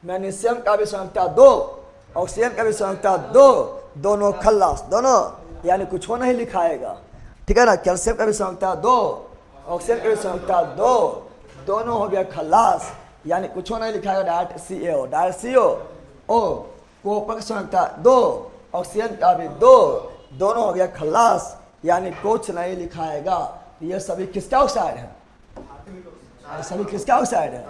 मैग्नीशियम का भी संयुक्ता 2, ऑक्सीजन का भी संयुक्ता 2, दोनों खल्लास, दोनों, यानी कुछ हो नहीं लिखाएगा, ठीक है ना। कैल्शियम का भी संयुक्ता 2, ऑक्सीजन का भी संयुक्ता 2, दोनों हो गया खल्लास, यानी कुछ हो नहीं लिखाएगा, direct CaO, direct CO। Copper का संयुक्ता 2, ऑक्सीजन का भी 2, दोनों हो गया खल्लास, यानी कुछ नहीं लिखाएगा। ये सभी किसका ऑक्साइड है, सभी किसका ऑक्साइड है,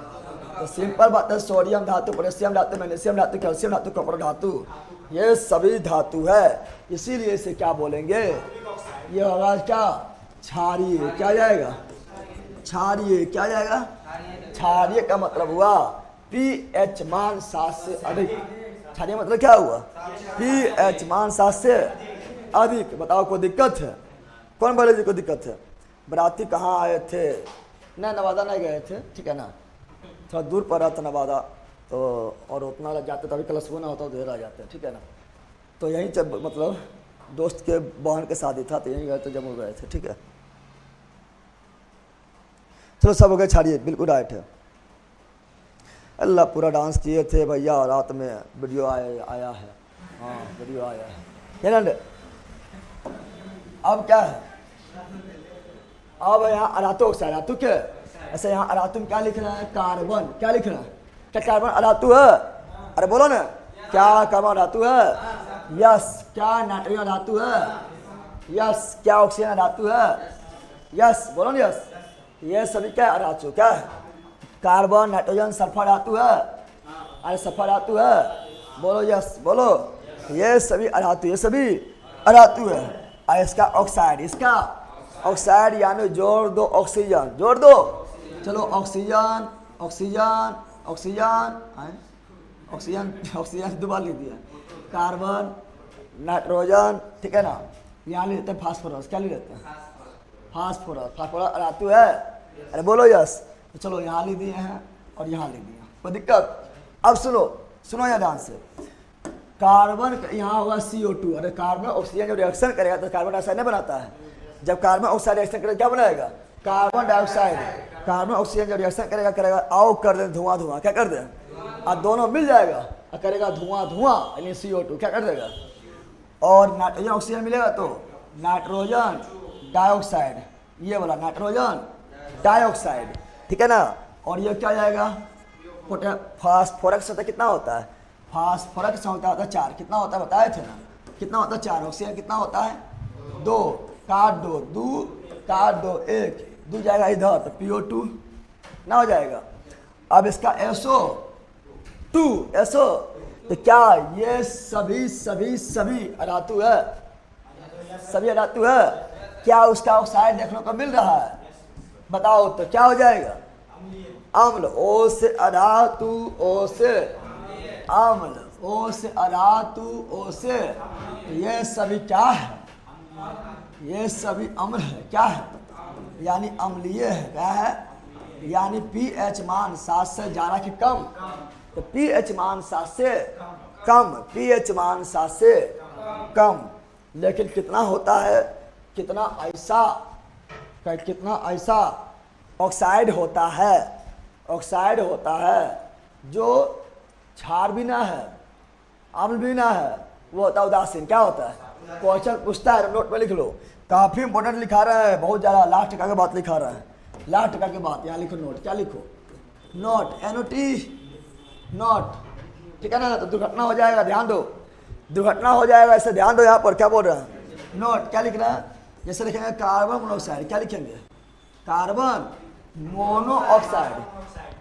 तो सिंपल बात है, सोडियम धातु, पोटेशियम धातु, मैग्नीशियम धातु, कैल्शियम धातु, कॉपर धातु, ये सभी धातु है। इसीलिए इसे क्या बोलेंगे, ये होगा क्या, क्षारीय। क्या जाएगा, क्षारीय। क्या जाएगा, क्षारीय का मतलब हुआ pH मान 7 से अधिक। क्षारीय मतलब क्या हुआ, pH मान 7 से अधिक। बताओ कोई दिक्कत है, कौन बोले जी को दिक्कत है। बराती कहाँ आए थे, नहीं नवादा नहीं गए थे, ठीक है ना, थोड़ा दूर पर रहा था नवादा, तो और उतना लग जाते, तभी क्लसबो ना होता तो देर आ जाते हैं, ठीक है ना। तो यहीं जब मतलब दोस्त के बहन के शादी था, तो यहीं गए तो जब हो गए थे, ठीक है। चलो सब हो गए, छाड़िए, बिल्कुल राइट है। अल्लाह पूरा डांस किए थे भैया, रात में वीडियो आया है, हाँ वीडियो आया है ना। अब क्या है, अब यहाँ अधातु ऑक्साइड, धातु के, ऐसे यहाँ अधातु में क्या लिख रहा है, कार्बन। क्या लिख रहा है, क्या कार्बन अधातु है, अरे बोलो ना, क्या कार्बन धातु है, यस। क्या नाइट्रोजन धातु है, यस। क्या ऑक्सीजन धातु है, यस, बोलो ना यस। ये सभी क्या धातु, क्या है, कार्बन, नाइट्रोजन, सल्फर धातु है, अरे सल्फर धातु है, बोलो यस, बोलो। ये सभी अधातु, ये सभी अधातु है। और इसका ऑक्साइड, इसका ऑक्साइड यानी जोड़ दो ऑक्सीजन, जोड़ दो, चलो oxygen oxygen oxygen oxygen oxygen दुबा लिख दिया, कार्बन नाइट्रोजन, ठीक है ना। यहाँ लिख देते हैं फास्फोरस, क्या लिख देते हैं फास्फोरस, फास्फोरस धातु है, अरे बोलो यस। तो चलो यहाँ लिख दिए हैं और यहाँ लिख दिया, कोई दिक्कत। अब सुनो सुनो यहाँ ध्यान से, कार्बन यहाँ होगा CO2, अरे कार्बन ऑक्सीजन जब रिएक्शन करेगा तो कार्बन डाइऑक्साइड नहीं बनाता है, जब कार्बन ऑक्साइड रिएक्शन करेगा क्या बनाएगा कार्बन डाइऑक्साइड, कार्बन ऑक्सीजन जब रिएक्शन करेगा करेगा आओ कर दे धुआं धुआं, क्या कर दे और दोनों मिल जाएगा और करेगा धुआं धुआं यानी CO2 क्या कर देगा, और नाइट्रोजन ऑक्सीजन मिलेगा तो नाइट्रोजन डाइऑक्साइड, ये वाला नाइट्रोजन डाइऑक्साइड, ठीक है ना। और ये क्या जाएगा फास्फोरस होता कितना होता है, फास्फोरस होता है 4, कितना होता है बताए थे ना, कितना होता है 4, ऑक्सीजन कितना होता है 2, काट दो 2 काट दो 1, 2 जाएगा इधर तो PO2 ना हो जाएगा। अब इसका SO2 तो क्या ये सभी सभी सभी धातु है, सभी धातु है, क्या उसका ऑक्साइड देखने को मिल रहा है, बताओ तो क्या हो जाएगा अम्ल, O से अधातु O से अम्ल, O से अधातु O से, ये सभी क्या है, ये सभी अम्ल है, क्या है यानी अम्लीय है, क्या है यानी pH मान 7 से ज़्यादा कि कम, तो pH मान 7 से कम, pH मान 7 से कम, लेकिन कितना होता है, कितना ऐसा ऑक्साइड होता है, ऑक्साइड होता है जो क्षार भी ना है अम्ल भी ना है, वो होता है उदासीन, क्या होता है क्वेश्चन पूछता है नोट में लिख लो, काफ़ी इंपॉर्टेंट लिखा रहा है, बहुत ज़्यादा लास्ट टका की बात लिखा रहा है, लास्ट टका की बात, यहाँ लिखो नोट, क्या लिखो नोट NOT नोट, ठीक है ना। तो दुर्घटना हो जाएगा, ध्यान दो दुर्घटना हो जाएगा, ऐसे ध्यान दो, यहाँ पर क्या बोल रहे हैं नोट, क्या लिख रहा है, जैसे लिखेंगे कार्बन मोनोऑक्साइड, क्या लिखेंगे कार्बन मोनोऑक्साइड,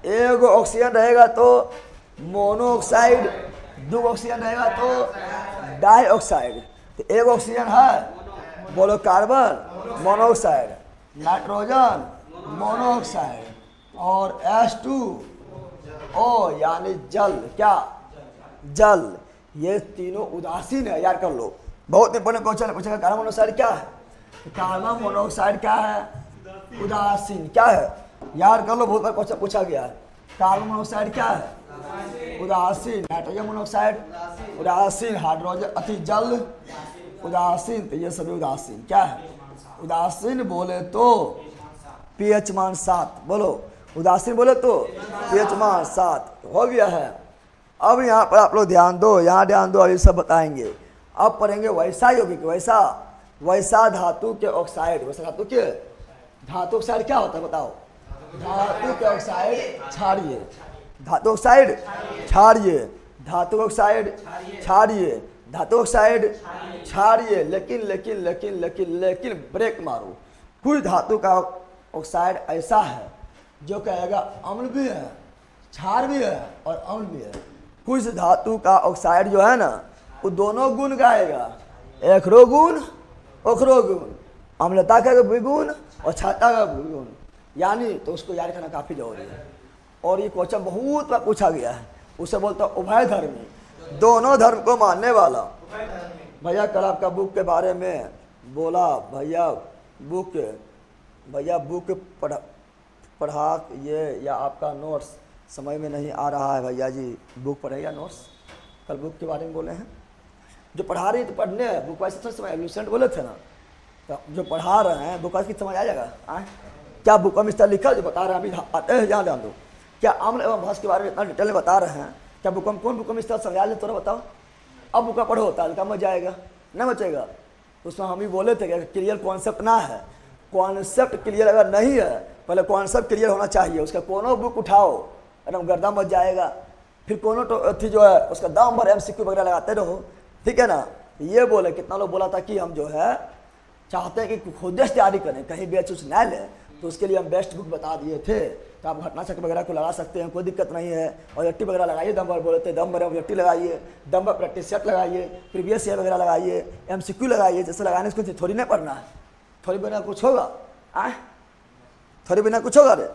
एक ऑक्सीजन रहेगा तो मोनोऑक्साइड, 2 ऑक्सीजन रहेगा तो डाइऑक्साइड, तो एक ऑक्सीजन है बोलो कार्बन मोनोऑक्साइड, नाइट्रोजन मोनोऑक्साइड और H2O यानी जल, क्या जल, ये तीनों उदासीन है, याद कर लो, बहुत इंपॉर्टेंट क्वेश्चन पूछेगा कार्बन मोनोऑक्साइड क्या है, कार्बन मोनोऑक्साइड क्या है उदासीन, क्या है याद कर लो, बहुत बार क्वेश्चन पूछा गया है, कार्बन मोनोऑक्साइड क्या है उदासीन, नाइट्रोजन मोनोऑक्साइड उदासीन, हाइड्रोजन अति जल उदासीन, तो ये सभी उदासीन क्या है उदासीन बोले तो pH मान 7, बोलो उदासीन बोले तो pH मान 7 हो गया है। अब यहाँ पर आप लोग ध्यान दो, यहाँ ध्यान दो, अभी सब बताएंगे। अब पढ़ेंगे वैसा यौगिक, वैसा धातु के ऑक्साइड, वैसा धातु के धातु ऑक्साइड क्या होता है बताओ, धातु के ऑक्साइड छाड़िए, धातु ऑक्साइड छाड़िए, धातु ऑक्साइड छाड़िए, धातु ऑक्साइड छाड़िए, लेकिन लेकिन लेकिन लेकिन लेकिन ब्रेक मारो, कुछ धातु का ऑक्साइड ऐसा है जो कहेगा अम्ल भी है क्षार भी है और अम्ल भी है, कुछ धातु का ऑक्साइड जो है ना वो दोनों गुण गाएगा, एकरो गुण ओखरो गुण, अम्लता का भी गुण और क्षारता का भी गुण, यानी तो उसको याद करना काफ़ी जरूरी है। और ये क्वेश्चन बहुत बार पूछा गया है, उसे बोलता उभय धर्मी, दोनों धर्म को मानने वाला। भैया कल आपका बुक के बारे में बोला, भैया बुक पढ़ा ये, या आपका नोट्स समझ में नहीं आ रहा है, भैया जी बुक पढ़ेगा नोट्स, कल बुक के बारे में बोले हैं, जो पढ़ा रही तो पढ़ने हैं, बुक वाइज समझ लूसेंट बोले थे ना, तो जो पढ़ा रहे हैं बुक वाइज की समझ आ जाएगा। क्या बुक में इस तरह लिखा जो बता रहे हैं, अभी आते हैं यहाँ ध्यान दो, क्या अम्ल एवं भस के बारे में इतना डिटेल में बता रहे हैं, क्या बुक में कौन बुक में इस तरह समझा ले तो बताओ। अब बुक पढ़ो होता है, मच जाएगा नहीं बचेगा, उसमें हम ही बोले थे कि क्लियर कॉन्सेप्ट ना है, कॉन्सेप्ट क्लियर अगर नहीं है, पहले कॉन्सेप्ट क्लियर होना चाहिए, उसका कोनो बुक उठाओ एकदम गर्दा मच जाएगा, फिर कोनो थी जो है उसका दाम भर MCQ वगैरह लगाते रहो, ठीक है ना। ये बोले कितना लोग बोला था कि हम जो है चाहते हैं कि खुद से तैयारी करें, कहीं बेच उच ना लें, तो उसके लिए हम बेस्ट बुक बता दिए थे कि आप घटना चक्र वगैरह को लगा सकते हैं, कोई दिक्कत नहीं है, और ऑब्जेक्टिव वगैरह लगाइए, दम भर बोले थे, दम भर ऑब्जेक्टिव लगाइए, दम भर प्रैक्टिस सेट लगाइए, प्रीवियस ईयर वगैरह लगाइए, MCQ लगाइए, जैसे लगाने इसको थोड़ी नहीं पढ़ना है, थोड़ी बिना कुछ होगा? आ? थोड़ी बिना कुछ होगा रे?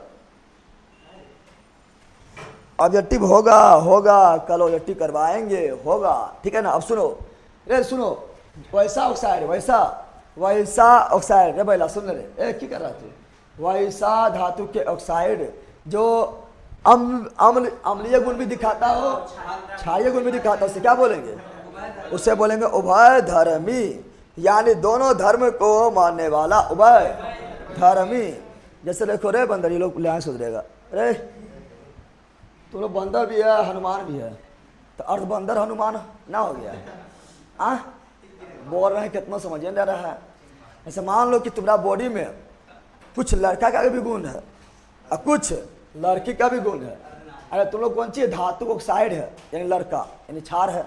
ऑब्जेक्टिव होगा, होगा, कल ऑब्जेक्टिव करवाएंगे, होगा, ठीक है ना। अब सुनो रे, सुनो, वैसा ऑक्साइड, वैसा ऑक्साइड रे बैला, सुन रे, क्या कर रहा तू? वैसा धातु के ऑक्साइड जो अम्लीय गुण भी दिखाता हो, क्षारीय गुण भी दिखाता हो, उसे क्या बोलेंगे? उसे बोलेंगे उभय धर्मी, यानी दोनों धर्म को मानने वाला उभय धर्मी। जैसे देखो रे बंदर, ये लोग लिहाज सुधरेगा रे, तो लोग बंदर भी है, हनुमान भी है, तो अर्ध बंदर हनुमान ना हो गया? बोल रहे हैं कितना समझ नहीं रहा है। ऐसे मान लो कि तुम्हारा बॉडी में कुछ लड़का का भी गुण है और कुछ लड़की का भी गुण है। अरे तुम लोग कौन सी धातु ऑक्साइड है, यानी लड़का यानी क्षार है,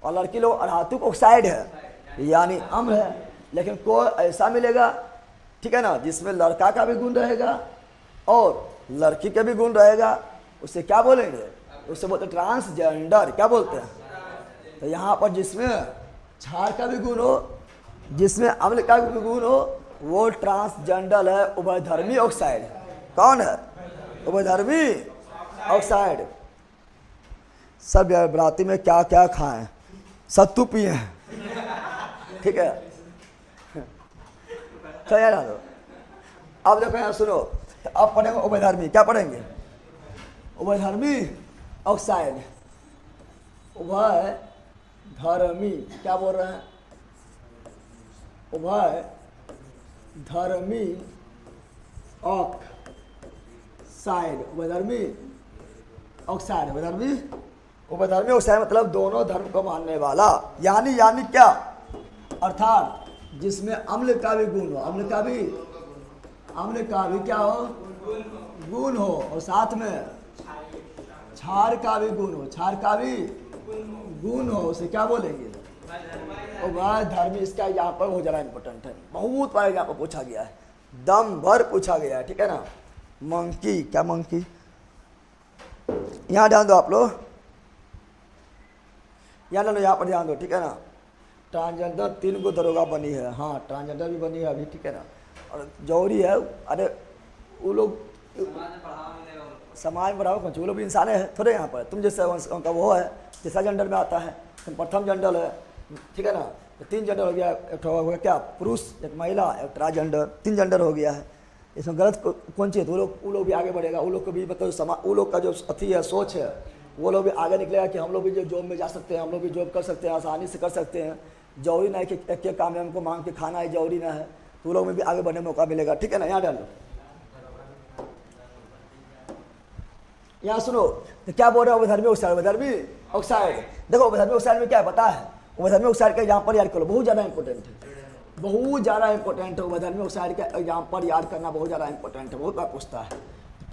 और लड़की लोग धातु ऑक्साइड है यानी अम्ल है। लेकिन कोई ऐसा मिलेगा, ठीक है ना, जिसमें लड़का का भी गुण रहेगा और लड़की का भी गुण रहेगा, उसे क्या बोलेंगे? उसे बोलते ट्रांसजेंडर। क्या बोलते हैं? तो यहाँ पर जिसमें क्षार का भी गुण हो, जिसमें अम्ल का भी गुण हो, वो ट्रांसजेंडर है, उभयधर्मी ऑक्साइड। कौन है? उभयधर्मी ऑक्साइड। सब बराती में क्या क्या खाएं? सत्तू पिए हैं, ठीक है। तो यार अब देखो यहाँ सुनो, तो अब पढ़ेंगे उभयधर्मी। क्या पढ़ेंगे? उभयधर्मी ऑक्साइड, उभय धर्मी। क्या बोल रहे हैं? उभय धर्मी ऑक्साइड, उभयधर्मी ऑक्साइड, उभयधर्मी ऑक्साइड मतलब दोनों धर्म को मानने वाला। यानी क्या? अर्थात जिसमें अम्ल का भी गुण हो, अम्ल का भी क्या हो? गुण हो, और साथ में क्षार का भी गुण हो, क्षार का भी गुण हो, उसे क्या बोलेंगे? उभय धर्मी। इसका यहाँ पर बहुत ज़्यादा इंपॉर्टेंट है, बहुत बार यहाँ पर पूछा गया है, दम भर पूछा गया है, ठीक है ना। मंकी, क्या मंकी? यहाँ ध्यान दो आप लोग, यहाँ लो, यहाँ पर ध्यान दो, ठीक है ना। ट्रांसजेंडर 3 गो दरोगा बनी है, हाँ ट्रांसजेंडर भी बनी है अभी, ठीक है ना। और जौहरी है, अरे वो लोग समाज में बढ़ाओ कुछ, वो लोग भी इंसान है थोड़े। यहाँ पर तुम जैसे उनका वो है, तीसरा जेंडर में आता है, तुम प्रथम जेंडर है, ठीक है ना। तो 3 जेंडर हो गया, एक हो गया क्या? पुरुष, एक महिला, एक ट्रांसजेंडर, 3 जेंडर हो गया है। इसमें गलत कौन सी है? तो वो लोग भी आगे बढ़ेगा, वो लोग को भी मतलब वो लोग का जो अथी है, सोच है, वो लोग भी आगे निकलेगा कि हम लोग भी जो जॉब में जा सकते हैं, हम लोग भी जॉब कर सकते हैं, आसानी से कर सकते हैं। जरूरी ना है कि एक काम में हमको मांग के खाना है, जरूरी ना है, तो वो लोग में भी आगे बढ़ने में मौका मिलेगा, ठीक है ना। यहाँ डाल लो, यहाँ सुनो, तो क्या बोल रहे हैं? उभयधर्मी ऑक्साइड, उभयधर्मी ऑक्साइड। देखो उभयधर्मी ऑक्साइड में क्या है पता है? उभयधर्मी ऑक्साइड का यहाँ पर याद करो, बहुत ज़्यादा इंपॉर्टेंट है, बहुत ज़्यादा इंपॉर्टेंट है। उभयधर्मी ऑक्साइड का यहाँ पर याद करना बहुत ज़्यादा इंपॉर्टेंट है, बहुत बार पूछता है।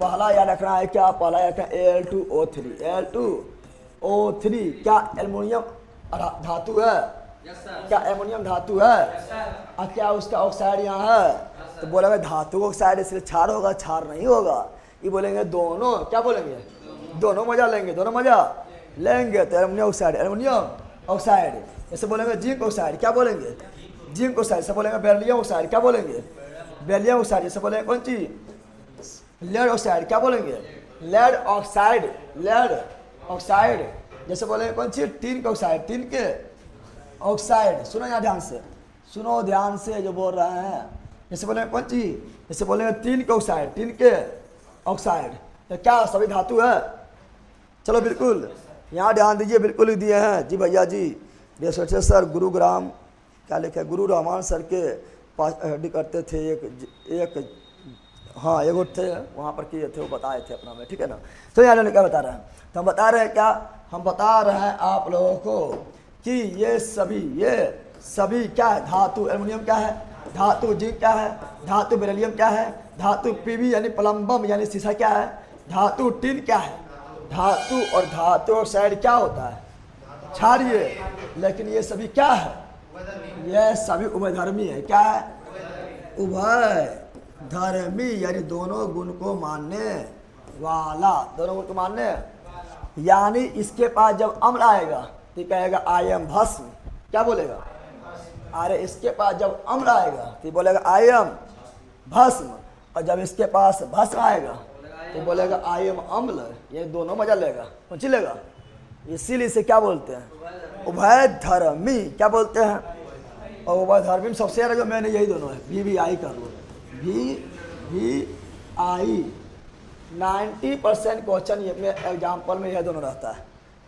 पहला याद रखना है क्या? पहला याद रखना Al2O3, Al2O3 क्या एल्युमिनियम धातु है? क्या एल्युमिनियम धातु है? और क्या उसका ऑक्साइड यहाँ है? तो बोलेंगे धातु ऑक्साइड, इसलिए क्षार होगा, क्षार नहीं होगा। ये बोलेंगे दोनों, क्या बोलेंगे? दोनों मजा लेंगे, दोनों मजा लेंगे। तो एल्युमिनियम ऑक्साइड। ऐसे बोलेंगे जिंक ऑक्साइड, क्या बोलेंगे? Zinc oxide. से बोलेंगे बेरिलियम ऑक्साइड, क्या बोलेंगे? Beryllium oxide. जैसे बोलेंगे कौन सी? लेड ऑक्साइड, क्या बोलेंगे? Lead oxide, lead oxide. जैसे बोलेंगे कौन सी? टिन ऑक्साइड, टिन के ऑक्साइड। सुनो यहाँ ध्यान से, सुनो ध्यान से जो बोल रहे हैं। जैसे बोलेंगे कौन सी? जैसे बोलेंगे टिन के ऑक्साइड, टिन के ऑक्साइड। तो क्या सभी धातु है? चलो बिल्कुल यहाँ ध्यान दीजिए, बिल्कुल ही दिए हैं जी भैया जी। रिसर्चर सर गुरुग्राम, क्या लिखे? गुरु रहमान सर के पास हेड करते थे, एक हाँ एगो थे वहाँ पर किए थे, वो बताए थे अपना में, ठीक है ना। तो यहाँ क्या बता रहे हैं? तो हम बता रहे हैं क्या? हम बता रहे हैं आप लोगों को कि ये सभी क्या है? धातु। एल्युमिनियम क्या है? धातु। जिंक क्या है? धातु। बेरिलियम क्या है? धातु। पीबी यानी प्लम्बम यानी शीशा क्या है? धातु। टिन क्या है? धातु। और धातु ऑक्साइड क्या होता है? क्षारीय। लेकिन ये सभी क्या है? ये सभी उभयधर्मी है। क्या है? उभयधर्मी यानी दोनों गुण को मानने वाला, दोनों गुण को मानने। यानी इसके पास जब अम्ल आएगा तो कहेगा आई एम भस्म। क्या बोलेगा? अरे इसके पास जब अम्ल आएगा तो बोलेगा आई एम भस्म, और जब इसके पास भस्म आएगा तो बोलेगा आई एम अम्ल। ये दोनों मजा लेगा, कौन सी लेगा? इसीलिए इसे क्या बोलते हैं? उभय धर्मी। क्या बोलते हैं? और उभय धर्मी में सबसे ज़्यादा जो मैंने यही दोनों है, भी आई कर लो, भी आई। 90% क्वेश्चन ये में एग्जाम्पल में यह दोनों रहता है।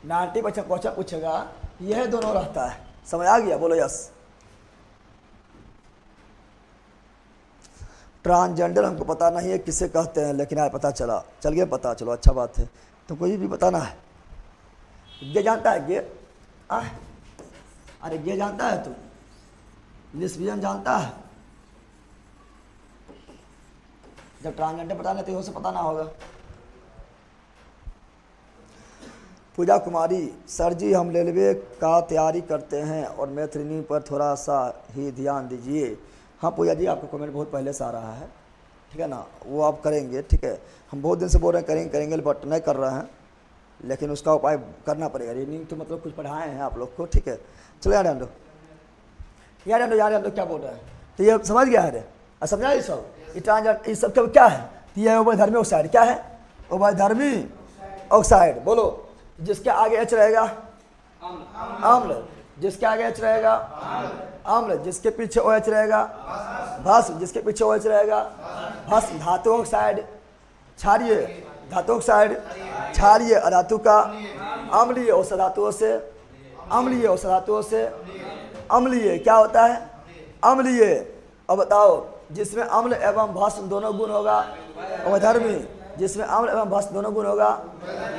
90% क्वेश्चन पूछेगा यह दोनों रहता है। समझ आ गया? बोलो यस। ट्रांसजेंडर हमको पता नहीं है किसे कहते हैं, लेकिन आज पता चला, चल गया पता, चलो अच्छा बात है। तो कोई भी बताना है। गे जानता है? गे अरे गे जानता है तू? लेस्बियन जानता है? जब ट्रांसजेंडर पता नहीं तो से पता ना होगा। पूजा कुमारी, सर जी हम रेलवे का तैयारी करते हैं और मैथ रीडिंग पर थोड़ा सा ही ध्यान दीजिए। हाँ पूजा जी, आपका कमेंट बहुत पहले से आ रहा है, ठीक है ना, वो आप करेंगे, ठीक है। हम बहुत दिन से बोल रहे हैं करेंगे बट नहीं कर रहे हैं, लेकिन उसका उपाय करना पड़ेगा। रीडिंग तो मतलब कुछ पढ़ाए हैं आप लोग को, ठीक है। चलो यार आंडो क्या बोल रहे हैं? तो ये समझ गया है? समझा ये सब? इस सब क्या है? ये उभयधर्मी ऑक्साइड। क्या है? उभयधर्मी ऑक्साइड। बोलो। जिसके आगे एच रहेगा अम्ल, जिसके आगे एच रहेगा अम्ल, जिसके पीछे ओ एच रहेगा भस्म, जिसके पीछे ओ एच रहेगा भस्म। धातु ऑक्साइड क्षारीय, धातु ऑक्साइड क्षारीय, अधातु का अम्लीय, औषधातुओं से अम्लीय, औषधातुओं से अम्लीय। क्या होता है? अम्लीय। अब बताओ, जिसमें अम्ल एवं भस्म दोनों गुण होगा उभयधर्मी। जिसमें अम्ल एवं भस्म दोनों गुण होगा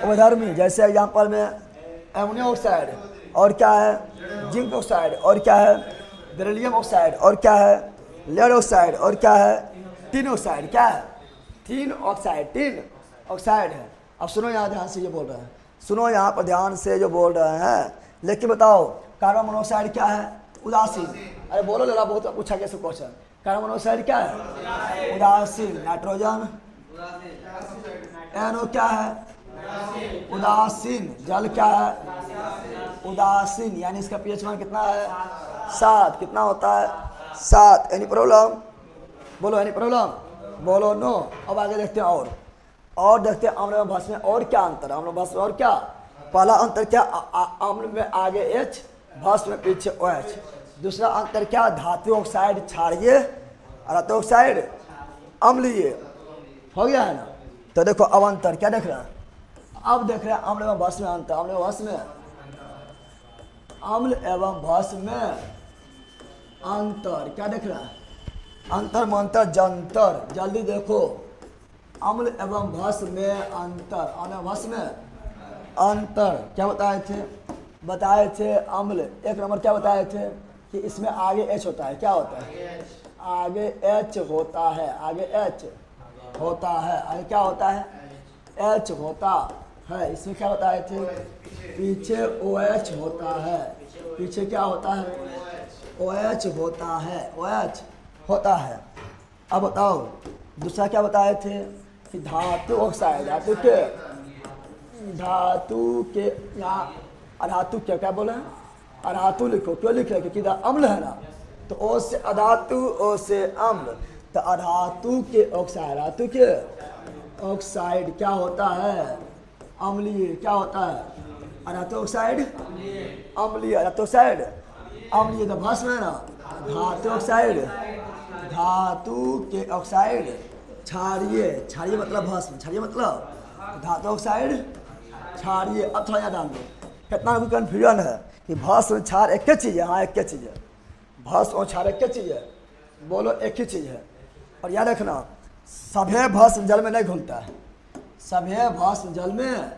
उभयधर्मी। जैसे एग्जांपल में एमोनियम ऑक्साइड, और क्या है? जिंक ऑक्साइड, और क्या है? बेरिलियम ऑक्साइड, और क्या है? लेड ऑक्साइड, और क्या है? Tin oxide. क्या है? टिन ऑक्साइड, टिन ऑक्साइड है। अब सुनो यहाँ ध्यान से, ये बोल रहे हैं, सुनो यहाँ पर ध्यान से जो बोल रहे हैं। लेकिन बताओ कार्बन मोनोऑक्साइड क्या है? उदासीन। अरे बोलो जरा, बहुत पूछा कैसे क्वेश्चन। कार्बन मोनोऑक्साइड क्या है? उदासीन। नाइट्रोजन NO क्या है? उदासीन। जल क्या है? उदासीन। यानी इसका pH मान कितना है? 7। कितना होता है? 7। Any problem? बोलो एनी प्रॉब्लम? बोलो नो। अब आगे देखते हैं और देखते हैं अम्ल में भस्म में और क्या अंतर है। अम्ल में भस्म और क्या? पहला अंतर क्या? अम्ल में आगे H, भस्म में पीछे OH। दूसरा अंतर क्या? धातु ऑक्साइड क्षारीय, धातु ऑक्साइड अम्लीय। हो गया है ना? तो देखो अब अंतर क्या देख रहे हैं? अब देख रहे हैं अम्ल एवं भस्म में अंतर। अम्ल एवं भस्म में, अम्ल एवं भस्म में अंतर क्या देख रहे हैं? अंतर मंतर जंतर। जल्दी देखो, अम्ल एवं भस्म में अंतर। अम्ल एवं भस्म में अंतर क्या बताए थे? बताए थे अम्ल 1 नंबर क्या बताए थे? कि इसमें आगे H होता है। क्या होता है? आगे H होता है, आगे H होता है। आगे क्या होता है? H होता है। इसमें क्या बताए थे? पीछे OH होता है। पीछे क्या होता है? OH होता है, OH होता है। अब बताओ दूसरा क्या बताए थे? कि धातु ऑक्साइड, धातु के यहाँ अधातु क्या बोले? अधातु लिखो। क्यों लिख रहे? क्योंकि अम्ल है ना, तो ओ से अधातु, ओ से अम्ल। तो अधातु के ऑक्साइड, धातु के ऑक्साइड क्या होता है? अम्लीय। क्या होता है? अधातु ऑक्साइड अम्लीय, धातु ऑक्साइड अम्लीय। तो भस्म है ना, धातु ऑक्साइड, धातु के ऑक्साइड क्षारीय। क्षारीय मतलब भस्म, क्षारीय मतलब धातु ऑक्साइड क्षारीय। अब थोड़ा याद डाल दो, कितना भी कन्फ्यूजन है कि भस्म क्षार एक ही चीज़ है। हाँ एक ही चीज़ है, भस्म और क्षार एक ही चीज़ है। बोलो एक ही चीज़ है। और याद रखना, सभे भस्म जल में नहीं घुलता है, सभे भस्म जल में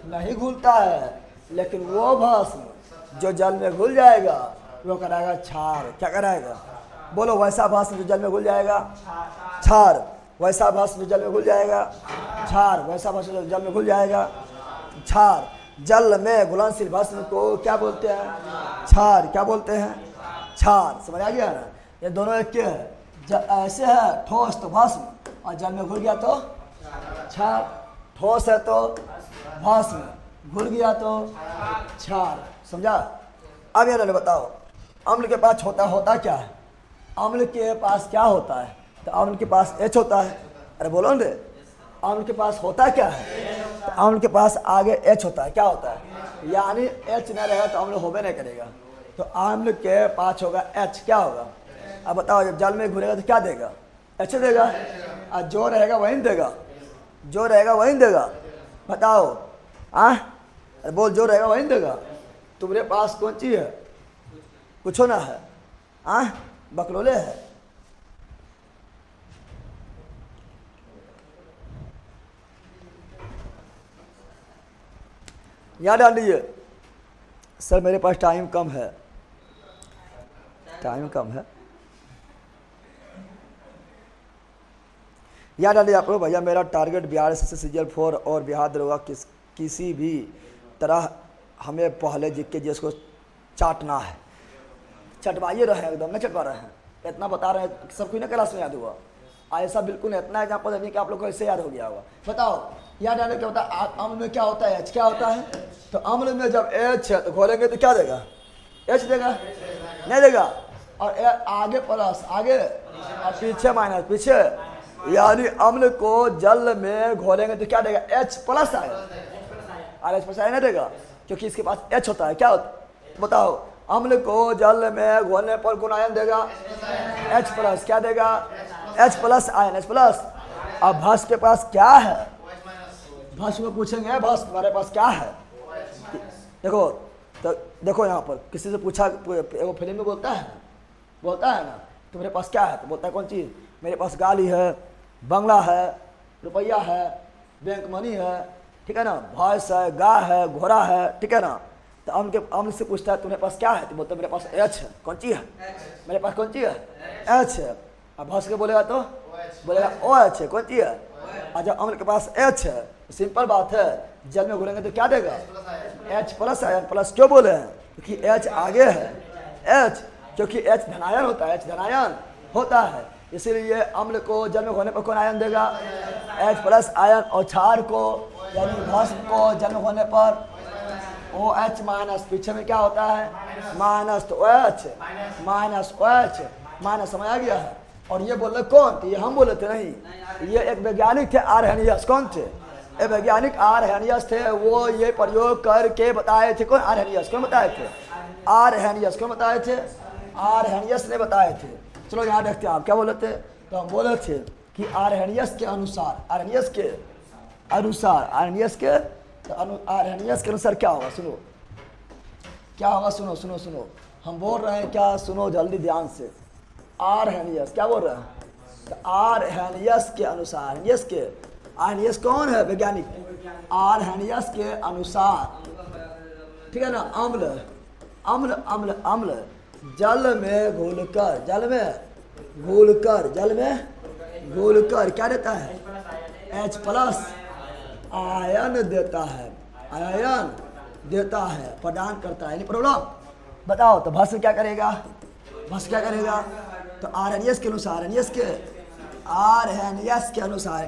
नहीं घुलता है। लेकिन वो भस्म जो जल में घुल जाएगा वो कराएगा क्षार। क्या कराएगा? बोलो वैसा भस्म जो जल में घुल जाएगा क्षार, वैसा भस्म जो जल में घुल जाएगा क्षार, वैसा भस्म जो जल में घुल जाएगा क्षार। जल में घुलनशील भस्म को क्या बोलते हैं? क्षार। क्या बोलते हैं? क्षार। समझ आ गया ना? ये दोनों एक के है। ऐसे है ठोस तो भस्म, और जल में घुल गया तो क्षार। ठोस है तो भस्म, घुल गया तो क्षार। समझा? अब यार बताओ, अम्ल के पास होता क्या है? अम्ल के पास क्या होता है? तो अम्ल के पास H होता है। अरे बोलो ना, अम्ल के पास होता क्या है? तो अम्ल के पास आगे H होता है। क्या होता है? यानी H न रहेगा तो अम्ल होबे नहीं करेगा। तो अम्ल के पास होगा H। क्या होगा? अब बताओ, जब जल में घुलेगा तो क्या देगा? H देगा। और जो रहेगा वही देगा, जो रहेगा वही देगा। बताओ अरे बोल, जो रहेगा वही देगा। तुम्हारे पास कौन चीज है? कुछ ना है, बकलोले है। याद डाल लीजिए। सर मेरे पास टाइम कम है, टाइम कम है। याद डालिए आप लोग, भैया मेरा टारगेट बिहार से CGL 4 और बिहार दरोगा किसी भी तरह हमें पहले जीत के जिसको चाटना है। चटवाइए रहे हैं, एकदम नहीं चटवा रहे हैं। इतना बता रहे हैं, सब कुछ ना क्लास में याद हुआ। ऐसा बिल्कुल इतना एग्जाम्पल नहीं कि आप लोग को ऐसे याद हो गया होगा। बताओ याद आने क्या होता है? अम्ल में क्या होता है? H। क्या होता है? तो अम्ल में जब H है तो घोलेंगे तो क्या देगा? H देगा, नहीं देगा। और आगे प्लस, आगे और पीछे माइनस, पीछे। यानी अम्ल को जल में घोलेंगे तो क्या देगा? H प्लस आएगा। और H प्लस आएगा, नहीं देगा, क्योंकि इसके पास H होता है। क्या होता है? बताओ, अम्ल को जल में घोलने पर कौन आयन देगा? H plus. क्या देगा? H plus ion, H plus. अब भस्म के पास क्या है? भस्म को पूछेंगे, भस्म तुम्हारे पास क्या है? देखो, तो देखो यहाँ पर किसी से पूछा, वो फिल्म में बोलता है ना, तुम्हारे पास क्या है? तो बोलता है कौन चीज़? मेरे पास गाड़ी है, बंगला है, रुपया है, बैंक मनी है, ठीक है ना, भैंस है, गाय है, घोड़ा है, ठीक है ना। तो अम्ल से पूछता है तुम्हारे पास क्या है? तो बोलते मेरे पास H है। कौन चीज़ है? मेरे पास कौन चीज़ है? H है। अब भस्म के बोलेगा तो बोलेगा OH है। कौन चीज़ है? और जब अम्ल के पास H है, सिंपल बात है, जल में घुलेंगे तो क्या देगा? H plus ion. प्लस क्यों बोले हैं? क्योंकि H आगे है, H, क्योंकि H धनायन होता है, H धनायन होता है, इसीलिए अम्ल को जल में घोलने पर कौन आयन देगा? H plus ion. और क्षार को यानी भस्म को जल में घोलने पर OH माइनस। पीछे में क्या होता है? माइनस। तो OH माइनस OH माइनस। समझ आ गया है? और ये बोले कौन थे? ये हम बोले थे नहीं, ये एक वैज्ञानिक थे, आर्हेनियस। कौन थे? ये वैज्ञानिक आर्हेनियस थे। वो ये प्रयोग करके बताए थे। कौन? आर्हेनियस। कौन बताए थे? आर्हेनियस। कौन बताए थे? आर्हेनियस ने बताए थे। चलो याद रखते हैं। आप क्या बोले थे? तो हम बोले थे कि आर्हेनियस के अनुसार, आर्हेनियस के अनुसार, आर्हेनियस के अनुसार क्या होगा? सुनो क्या होगा, सुनो सुनो सुनो। हम बोल रहे हैं क्या? सुनो जल्दी ध्यान से। आर्हेनियस क्या बोल रहे हैं? तो आर्हेनियस के अनुसार, आर्हेनियस कौन है? वैज्ञानिक। आर्हेनियस के अनुसार, ठीक है ना, अम्ल अम्ल अम्ल अम्ल जल में घोलकर, जल में घोलकर क्या देता है? H प्लस आयन देता है, आयन देता है, प्रदान करता है। प्रॉब्लम बताओ। तो भस्म क्या करेगा? भस्म क्या करेगा? तो आर्हेनियस के अनुसार, आर्हेनियस के अनुसार,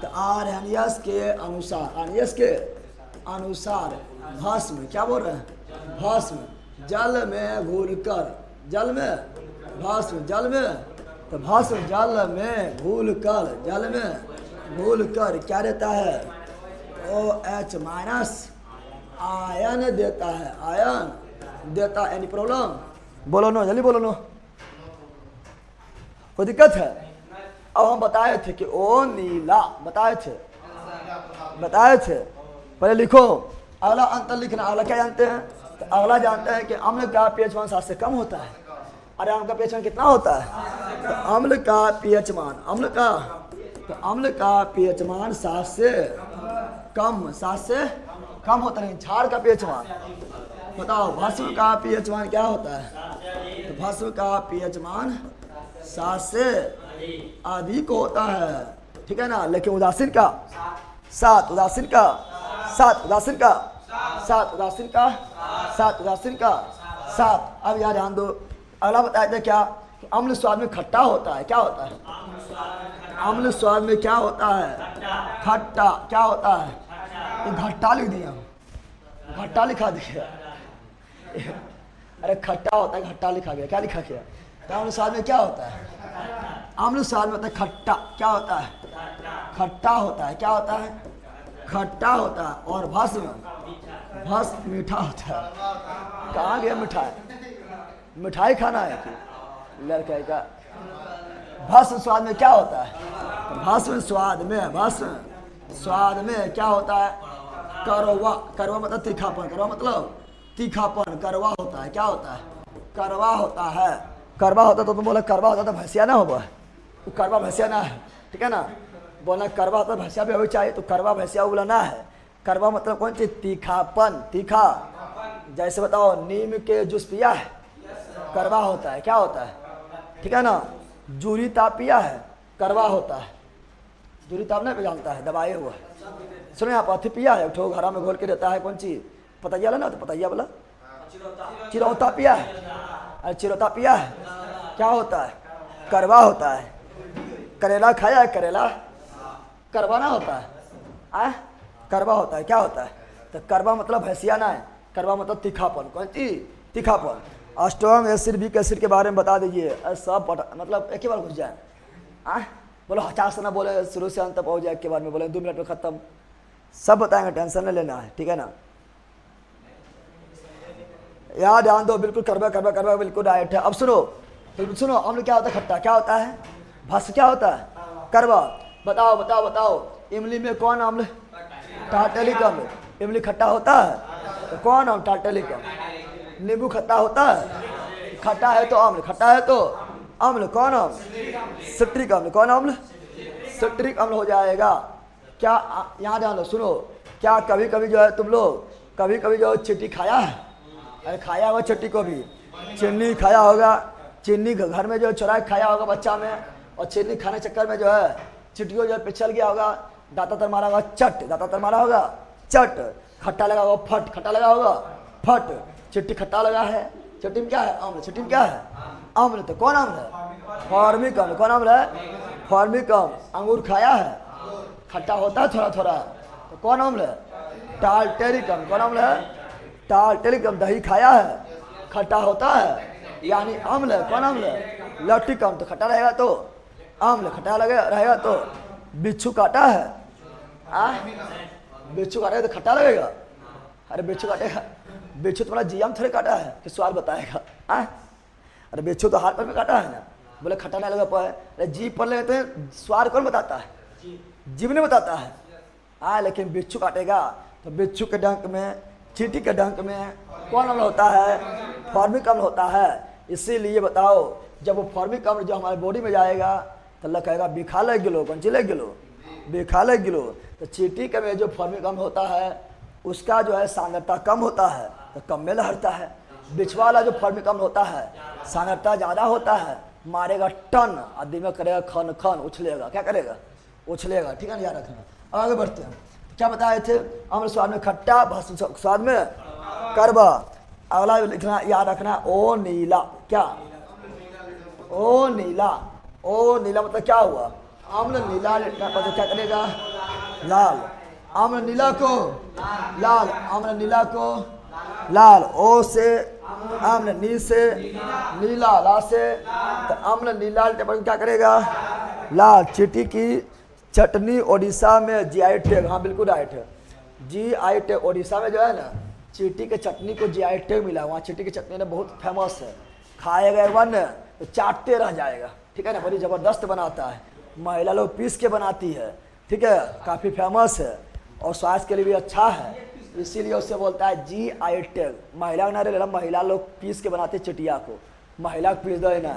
तो आर्हेनियस के अनुसार भस्म क्या बोल रहे हैं? भस्म जल में घोलकर, तो भस्म जल में घोलकर क्या देता है? OH माइनस आयन देता है, आयन देता है। Any problem? बोलो नो, जल्दी बोलो नो, कोई दिक्कत है? अब हम बताए थे कि ओ नीला, बताए थे। पहले लिखो, अगला अंतर लिखना। अगला क्या जानते हैं? तो अगला जानते हैं कि अम्ल का pH मान 7 से कम होता है। अरे अम्ल का pH मान कितना होता है? तो अम्ल का pH मान, अम्ल का pH मान 7 से कम होता नहीं। क्षार का pH मान बताओ। भस्म का pH मान क्या होता है? तो भस्म का pH मान 7 से अधिक होता है, ठीक है ना। लेकिन उदासीन का 7, उदासीन का 7। अब यार ध्यान दो, अगला बताए थे क्या? कि अम्ल स्वाद में खट्टा होता है। क्या होता है? अम्ल स्वाद में क्या होता है? खट्टा। क्या होता है? ये घट्टा लिख दिया, घट्टा लिखा दिया। अरे खट्टा होता है, खट्टा लिखा गया, क्या लिखा गया? तो आम्ल स्वाद में क्या होता है? आम्ल स्वाद में होता है खट्टा। क्या होता है? खट्टा होता है। क्या होता है? खट्टा होता है। और भस्म, भस्म मीठा होता है। कहाँ गया मिठाई? मिठाई खाना है कि लड़का का? भस्म स्वाद में क्या होता है? भस्म स्वाद में, भस्म स्वाद में क्या होता है? करवा। करवा मतलब तीखापन, करवा मतलब तीखापन, करवा होता है। क्या होता है? करवा होता है। करवा होता तो तुम बोला करवा होता तो भैंसिया ना होगा, तो करवा भैंसिया ना है, ठीक है ना? बोला करवा होता तो भैंसिया भी होनी चाहिए, तो करवा भैंसिया बोला ना है। करवा मतलब कौन चीज? तीखापन, तीखा। जैसे बताओ नीम के जूस पिया है, करवा होता है। क्या होता है? ठीक है ना? जूरी ताप पिया है, करवा होता है। जूरी ताप नहीं जानता है, दबाए हुआ है। सुनो यहाँ पाथी पिया है, उठो घरा में घोल के रहता है, कौन चीज? पतैया ना, तो पतैया बोला। चिरौता पिया है, अरे चिरौता पिया है, क्या होता है? करवा होता है। करेला खाया है? करेला करवा ना होता है, करवा होता है। क्या होता है? तो करवा मतलब भैंसिया ना है, करवा मतलब तीखापन। कौन चीज? तीखापन। स्ट्रॉन्ग एसिड, वीक एसिड के बारे में बता दीजिए। सब मतलब एक ही बार घुस जाए। बोलो 50 ना बोले, शुरू से अंत तक पहुंच जाए, एक के बार में बोले 2 मिनट में खत्म। सब बताएंगे, टेंशन नहीं लेना है, ठीक है ना? यार ध्यान दो, बिल्कुल करवा करवा करवा बिल्कुल राइट है। अब सुनो, बिल्कुल सुनो। अम्ल क्या होता है? खट्टा। क्या होता है? भस्म क्या होता है? करवा। बताओ बताओ बताओ, इमली में कौन अम्ल? टार्टरिक अम्ल। इमली खट्टा होता है तो कौन अम्ल? टार्टरिक अम्ल। नींबू खट्टा होता है, खट्टा है तो अम्ल, खट्टा है तो अम्ल। कौन अम्ल? सिट्रिक अम्ल। कौन अम्ल? सिट्रिक अम्ल हो जाएगा। क्या यहाँ ध्यान दो, सुनो। क्या कभी कभी जो है तुम लोग कभी कभी जो चींटी खाया है? अरे खाया होगा चींटी को भी, चीनी खाया होगा। चीनी घर में जो चुरा खाया होगा बच्चा में, और चीनी खाने चक्कर में जो है चींटियों जो है पिछल गया होगा, दांता तर मारा होगा, चट, दांता तर मारा होगा, चट। खट्टा लगा होगा, फट, खट्टा लगा होगा, फट। चिट्टी खट्टा लगा है, चिट्टी में क्या है? अम्ल। चिट्टी में क्या है? अम्ल। तो कौन अम्ल है? फॉर्मिक अम्ल। कौन अम्ल है? फॉर्मिक अम्ल। अंगूर खाया है, खट्टा होता है थोड़ा थोड़ा, तो कौन अम्ल है? टार्टरिक अम्ल। कौन अम्ल है? टार्टरिक अम्ल। दही खाया है, खट्टा होता है, यानी अम्ल है। कौन अम्ल है? लैक्टिक अम्ल। तो खट्टा रहेगा तो अम्ल, खट्टा लगेगा रहेगा तो। बिच्छू काटा है, बिच्छू काटेगा तो खट्टा लगेगा? अरे बिच्छू काटेगा, बिच्छू तुम्हारा जीएम थोड़े काटा है कि स्वाद बताएगा? अरे बिच्छू तो हाथ पर भी काटा है ना, बोले खट्टा नहीं लगा पाए। अरे जीभ पर लगे तो स्वाद कौन बताता है? जीभ नहीं बताता है। लेकिन बिच्छू काटेगा तो बिच्छू के डंक में, चींटी के डंक में कौन अम्ल होता है? फॉर्मिक अम्ल होता है। इसीलिए बताओ, जब वो फॉर्मिक अम्ल जो हमारे बॉडी में जाएगा तो अल्लाह कहेगा बिखा लग गिलो। कौन सी लग गिलो? बिखा लग गिलो। तो चींटी के में जो फॉर्मिक अम्ल होता है उसका जो है सांद्रता कम होता है तो कम में लहरता है। बिछवा वाला जो फॉर्मिक अम्ल होता है सांद्रता ज़्यादा होता है, मारेगा टन, आदमी में करेगा खन खन, उछलेगा। क्या करेगा? उछलेगा। ठीक है ना? याद रखना। आगे बढ़ते हैं। क्या बताए थे? अम्ल स्वाद में खट्टा, भस्म स्वाद में करवा। अगला लिखना, याद रखना, ओ नीला। क्या? ओ नीला। ओ नीला मतलब क्या हुआ? अम्ल नीला लिखना पड़ता, क्या करेगा? लाल। अम्ल नीला को लाल, अम्ल नीला को लाल। ओ से अम्ल, नी से नीला, ला से तो अम्ल नीला क्या करेगा? लाल। चींटी की चटनी उड़ीसा में जीआई टैग। हाँ बिल्कुल राइट है, जीआई टैग। उड़ीसा में जो है ना चींटी के चटनी को जीआई टैग मिला। वहाँ चींटी की चटनी ना बहुत फेमस है, खाएगा एक बार न तो चाटते रह जाएगा। ठीक है ना? बड़ी ज़बरदस्त बनाता है, महिला लोग पीस के बनाती है। ठीक है? काफ़ी फेमस है और स्वास्थ्य के लिए भी अच्छा है, इसीलिए उससे बोलता है जीआई टैग। महिला ना रहे, महिला लोग पीस के बनाते चिटिया को, महिला को पीस दो ना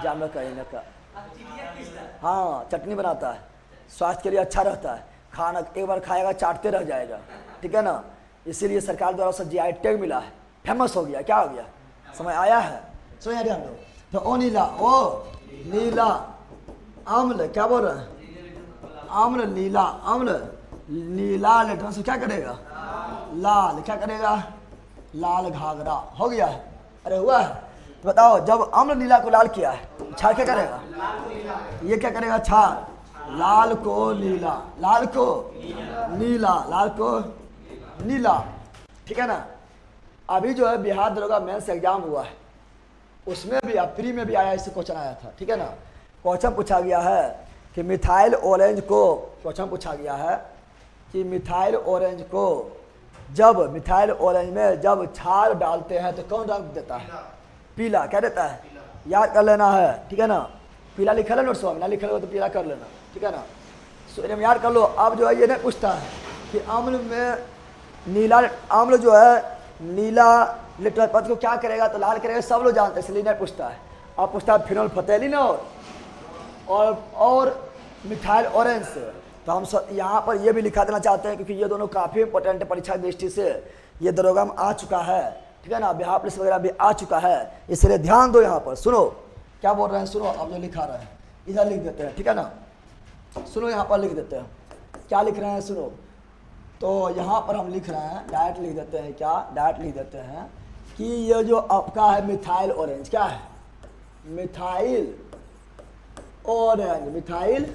जाम कहीं ना का। हाँ चटनी बनाता है, स्वास्थ्य के लिए अच्छा रहता है। खाना एक बार खाएगा चाटते रह जाएगा। ठीक है ना? इसीलिए सरकार द्वारा उसे जीआई टैग मिला है, फेमस हो गया। क्या हो गया? समय आया है। सो यहाँ ध्यान दो। तो ओ नीला, ओ नीला अम्ल। क्या बोल रहे हैं? अम्ल नीला, अम्ल नीला लेटन से क्या करेगा? लाल। क्या करेगा? लाल घाघरा। हो गया है? अरे हुआ है? तो बताओ, जब अम्ल नीला को लाल किया है, छाल क्या करेगा? ये क्या करेगा? छाल। लाल को नीला, लाल को नीला, लाल को नीला। ठीक है ना? अभी जो है बिहार दरोगा मेंस एग्जाम हुआ है, उसमें भी प्री में भी आया, इससे क्वेश्चन आया था, ठीक है ना। क्वेश्चन पूछा गया है कि मिथाइल ऑरेंज को, क्वेश्चन पूछा गया है कि मिथाइल ऑरेंज को जब मिथाइल ऑरेंज में जब क्षार डालते हैं तो कौन रंग देता है? पीला। क्या देता है? याद कर लेना है, ठीक है ना। पीला लिखा है नोट्स में, ना लिखा हो तो पीला कर लेना, ठीक है ना। सो इन्हें याद कर लो। अब जो है ये नहीं पूछता है कि अम्ल में नीला, अम्ल जो है नीला लिट्मस पदार्थ को क्या करेगा तो लाल करेगा, सब लोग जानते हैं, इसलिए नहीं पूछता है। अब पूछता है फिनोल फतेलिन और मिथाइल ऑरेंज से। तो हम यहाँ पर ये भी लिखा देना चाहते हैं क्योंकि ये दोनों काफ़ी इंपॉर्टेंट है परीक्षा की दृष्टि से। ये दरोगा में आ चुका है, ठीक है ना, बिहार पुलिस वगैरह भी आ चुका है, इसलिए ध्यान दो। यहाँ पर सुनो क्या बोल रहे हैं, सुनो। अब जो लिखा रहे हैं इधर लिख देते हैं, ठीक है ना। सुनो यहाँ पर लिख देते हैं, क्या लिख रहे हैं सुनो। तो यहाँ पर हम लिख रहे हैं, डायरेक्ट लिख देते हैं, क्या डायरेक्ट लिख देते हैं कि ये जो आपका है मिथाइल ऑरेंज, क्या है? मिथाइल ऑरेंज, मिथाइल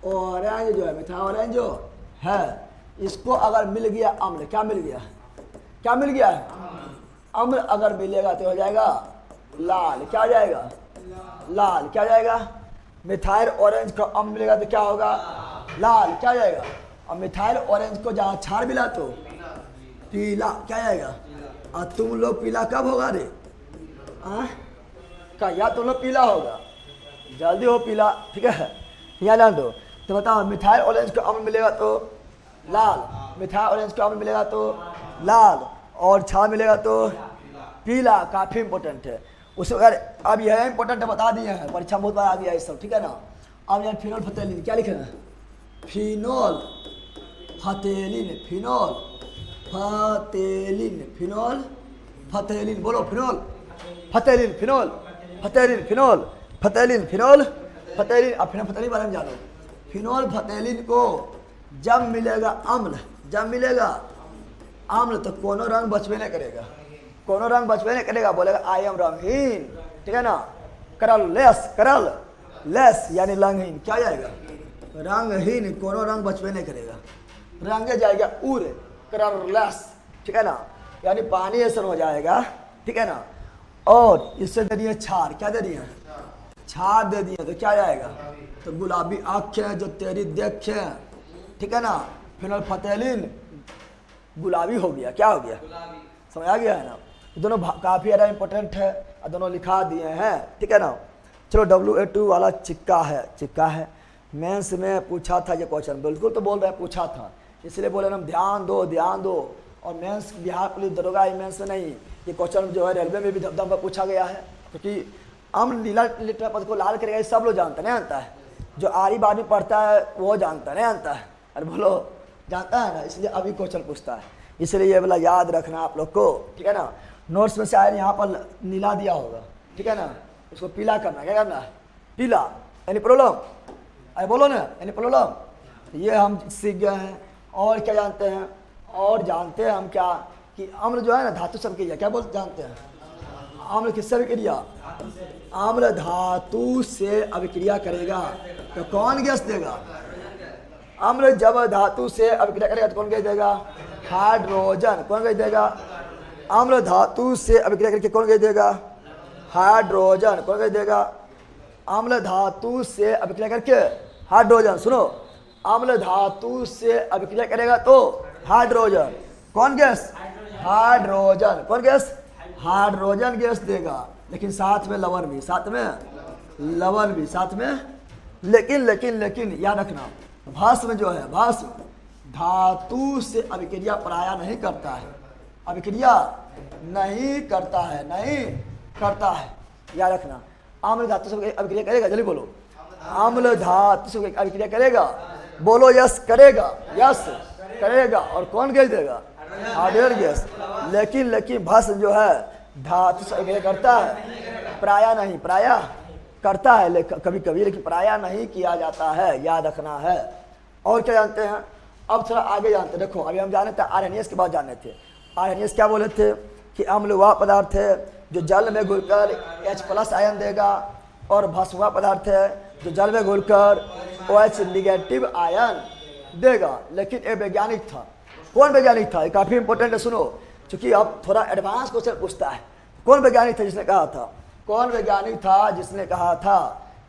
ऑरेंज जो है, मिथाइल ऑरेंज जो है, इसको अगर मिल गया अम्ल, क्या मिल गया? क्या मिल गया है? अम्ल अगर मिलेगा तो हो जाएगा लाल। क्या हो जाएगा? लाल। क्या हो जाएगा? मिथाइल ऑरेंज को अम्ल मिलेगा तो क्या होगा? लाल। क्या हो जाएगा? और मिथाइल ऑरेंज को जहाँ क्षार मिला तो पीला। क्या जाएगा? और तुम लोग पीला कब होगा रे? क्या या तुम लोग पीला होगा? जल्दी हो पीला, ठीक है। यहाँ ध्यान दो। तो बताओ मिथाइल ऑरेंज को अम्ल मिलेगा तो लाल, मिथाइल ऑरेंज को अम्ल मिलेगा तो लाल, और क्षार मिलेगा तो पीला। काफ़ी इंपॉर्टेंट है उस अगर अब यह इंपॉर्टेंट बता दिए हैं, परीक्षा बहुत बार आ गया है सब, ठीक है ना। अब यार फिनोल फतेलिन क्या लिख रहे हैं? फिनोल फतेलिन, फिनोल फतेलिन, फिनोल फतेलिन, बोलो फिनोल फतेलिन, फिनोल फतेलिन, फिनोल फतेलिन, फिनोल फतेलिन। अब फिनोल फतेलिन बारे में जानो। फिनोल फतेलिन को जब मिलेगा अम्ल, जब मिलेगा अम्ल तो कोनो रंग बचबे नहीं करेगा, कोनो रंग बचबे नहीं करेगा, बोलेगा आई एम रंगहीन, ठीक है ना। करल लेस, करल लेस यानी रंगहीन। क्या जाएगा? रंगहीन, कोनो रंग बचबे नहीं करेगा, रंगे जाएगा उर, करलेस, ठीक है ना, यानी पानी ऐसा हो जाएगा, ठीक है ना। और इससे दे दिए क्षार, क्या दे दिए? क्षार दे दिए तो क्या जाएगा? तो गुलाबी आँखें जो तेरी देखे, ठीक है ना। फिनोल फतेलिन गुलाबी हो गया, क्या हो गया? समझ आ गया है ना। दोनों काफ़ी ज़्यादा इंपॉर्टेंट है और दोनों लिखा दिए हैं, ठीक है ना। चलो WA2 वाला चिक्का है, चिक्का है। मेंस में पूछा था ये क्वेश्चन, बिल्कुल तो बोल रहे हैं पूछा था, इसलिए बोले हम ध्यान दो, ध्यान दो। और मेंस बिहार पुलिस दरोगा मेंस में नहीं, ये क्वेश्चन जो है रेलवे में भी दम पर पूछा गया है, क्योंकि अम्ल नीला लिट्मस पद को लाल करेगा, ये सब लोग जानते नहीं जानता है। जो आरी बारी पढ़ता है वो जानता नहीं जानता है, अरे बोलो जानता है ना, इसलिए अभी क्वेश्चन पूछता है, इसलिए ये वाला याद रखना आप लोग को, ठीक है ना। नोट्स में शायद यहाँ पर नीला दिया होगा, ठीक है ना, उसको पीला करना, क्या करना है? पीला। Any problem? अरे बोलो ना, एनी प्रॉब्लम? ये हम सीख गए हैं। और क्या जानते हैं? और जानते हैं हम क्या कि अम्ल जो है ना धातु से अभिक्रिया, क्या बोलते जानते हैं? अम्ल किससे अभिक्रिया? अम्ल धातु से अभिक्रिया करेगा तो कौन गैस देगा? अम्ल जब धातु से अभिक्रिया करेगा तो कौन गैस देगा? हाइड्रोजन। कौन गैस देगा? अम्ल धातु से अभिक्रिया करके कौन गैस देगा? हाइड्रोजन। कौन गैस देगा? अम्ल धातु से अभिक्रिया करके हाइड्रोजन। सुनो, अम्ल धातु से अभिक्रिया करेगा तो हाइड्रोजन। कौन गैस? हाइड्रोजन। कौन गैस? हाइड्रोजन गैस देगा, लेकिन साथ में लवण भी, साथ में लवण भी, साथ में। लेकिन लेकिन लेकिन याद रखना, भस्म जो है, भस्म धातु से अभिक्रिया प्रायः नहीं करता है, अभिक्रिया नहीं करता है, नहीं करता है, याद रखना। अम्ल धातु से अभिक्रिया करेगा, जल्दी बोलो। अम्ल धातु से अभिक्रिया करेगा, बोलो यस करेगा, यस करेगा। और कौन गैस देगा? Hydrogen gas. लेकिन लेकिन भस्म जो है धातु से अभिक्रिया करता है, प्रायः नहीं, प्रायः करता है कभी कभी, लेकिन प्रायः नहीं किया जाता है, याद रखना है। और क्या जानते हैं? अब थोड़ा आगे जानते हैं। देखो अभी हम जाने थे आर्हेनियस के बाद जाने थे। आर्हेनियस क्या बोले थे कि अम्ल वह पदार्थ है जो जल में घुलकर H+ आयन देगा, और भस्म वह पदार्थ है जो जल में घुलकर OH- आयन देगा। लेकिन ये वैज्ञानिक था। कौन वैज्ञानिक था? ये काफ़ी इंपॉर्टेंट है, सुनो। क्योंकि अब थोड़ा एडवांस क्वेश्चन पूछता है। कौन वैज्ञानिक था जिसने कहा था, कौन वैज्ञानिक था जिसने कहा था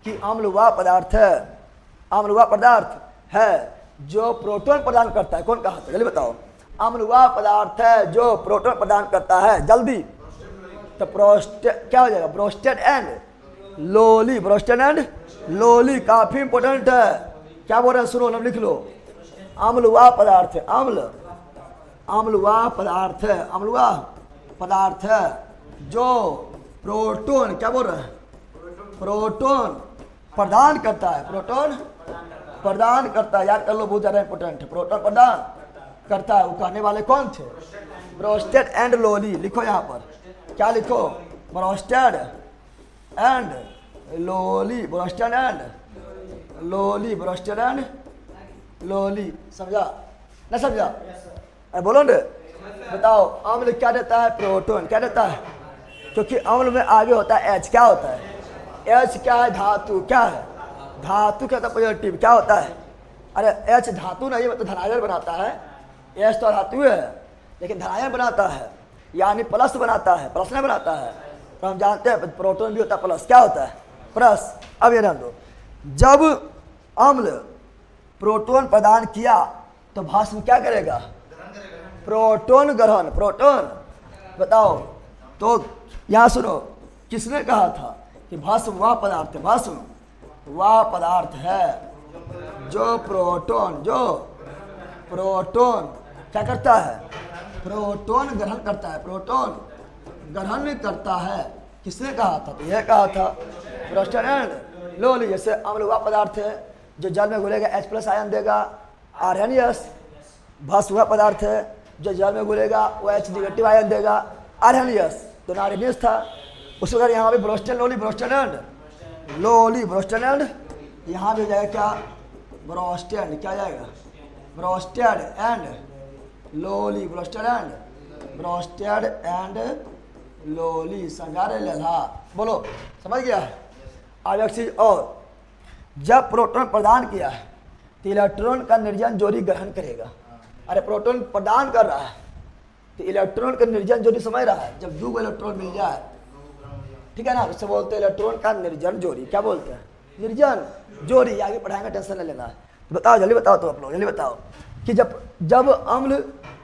कि अम्ल वह पदार्थ है, अम्ल वह पदार्थ है जो प्रोटॉन प्रदान करता है? कौन कहा था, जल्दी बताओ। अम्ल वह पदार्थ है जो प्रोटॉन प्रदान करता है, जल्दी। तो प्रोस्टेट क्या हो जाएगा, Bronsted and lolly, Bronsted and lolly काफी इंपॉर्टेंट है। क्या बोल रहे हैं, सुनो, नाम लिख लो। अम्ल वह पदार्थ है, अम्ल वह पदार्थ है, अम्ल वह पदार्थ है जो प्रोटॉन, क्या बोल रहे हैं, प्रोटॉन प्रदान करता है, प्रोटॉन प्रदान करता है। याद कर लो, बहुत ज्यादा इंपॉर्टेंट है। प्रोटॉन प्रदान करता है, वो कहने वाले कौन थे, ब्रोस्टेड एंड लोली। लिखो यहाँ पर, क्या लिखो, Bronsted and lolly, Bronsted and lolly, Bronsted and lolly. समझा ना, समझा? बोलो न, बताओ। अम्ल क्या देता है, प्रोटॉन क्या देता है, क्योंकि अम्ल में आगे होता है एच। क्या होता है, एच क्या है, धातु। क्या है, धातु क्या होता है, पॉजिटिव। क्या होता है, अरे एच धातु नहीं, मतलब धनायन बनाता है। एच तो धातु है लेकिन धनायन बनाता है, यानी प्लस बनाता है, प्लस नहीं बनाता है। तो हम जानते हैं प्रोटॉन भी होता है प्लस। क्या होता है, प्लस। अब ये ध्यान दो, जब अम्ल प्रोटॉन प्रदान किया तो भस्म क्या करेगा, प्रोटॉन ग्रहण, प्रोटॉन। बताओ, तो यहाँ सुनो, किसने कहा था कि भस्म वह पदार्थ है, भस्म वह पदार्थ है जो प्रोटॉन क्या करता है, प्रोटॉन ग्रहण करता है, प्रोटॉन ग्रहण करता है। किसने कहा था, तो यह कहा था ब्रोस्टेड एंड लोली। जैसे अम्ल वह पदार्थ है जो जल में घुलेगा H+ आयन देगा, आर्हेनियस। भस्म वह पदार्थ है जो जल में घुलेगा वो H- आयन देगा, आर्हेनियस। तो आर्हेनियस था। उस वक्त यहाँ पे Bronsted lolly, Bronsted and lolly, Bronsted and, यहाँ भी जाएगा क्या, ब्रोस्टेड, क्या जाएगा, Bronsted and lolly, Bronsted and lolly. समझा रहे लल्हा, बोलो, समझ गया है? अब एक चीज और, जब प्रोटॉन प्रदान किया है तो इलेक्ट्रॉन का निर्जन जोड़ी ग्रहण करेगा। अरे प्रोटॉन प्रदान कर रहा है तो इलेक्ट्रॉन का निर्जन जोड़ी समझ रहा है, जब 2 इलेक्ट्रॉन मिल जाए, ठीक है ना, उससे बोलते हैं इलेक्ट्रॉन का निर्जन जोड़ी। क्या बोलते हैं, निर्जन जोड़ी। आगे पढ़ाएंगे, टेंशन नहीं लेना है। बताओ, जल्दी बताओ, तो आप लोग जल्दी बताओ कि जब अम्ल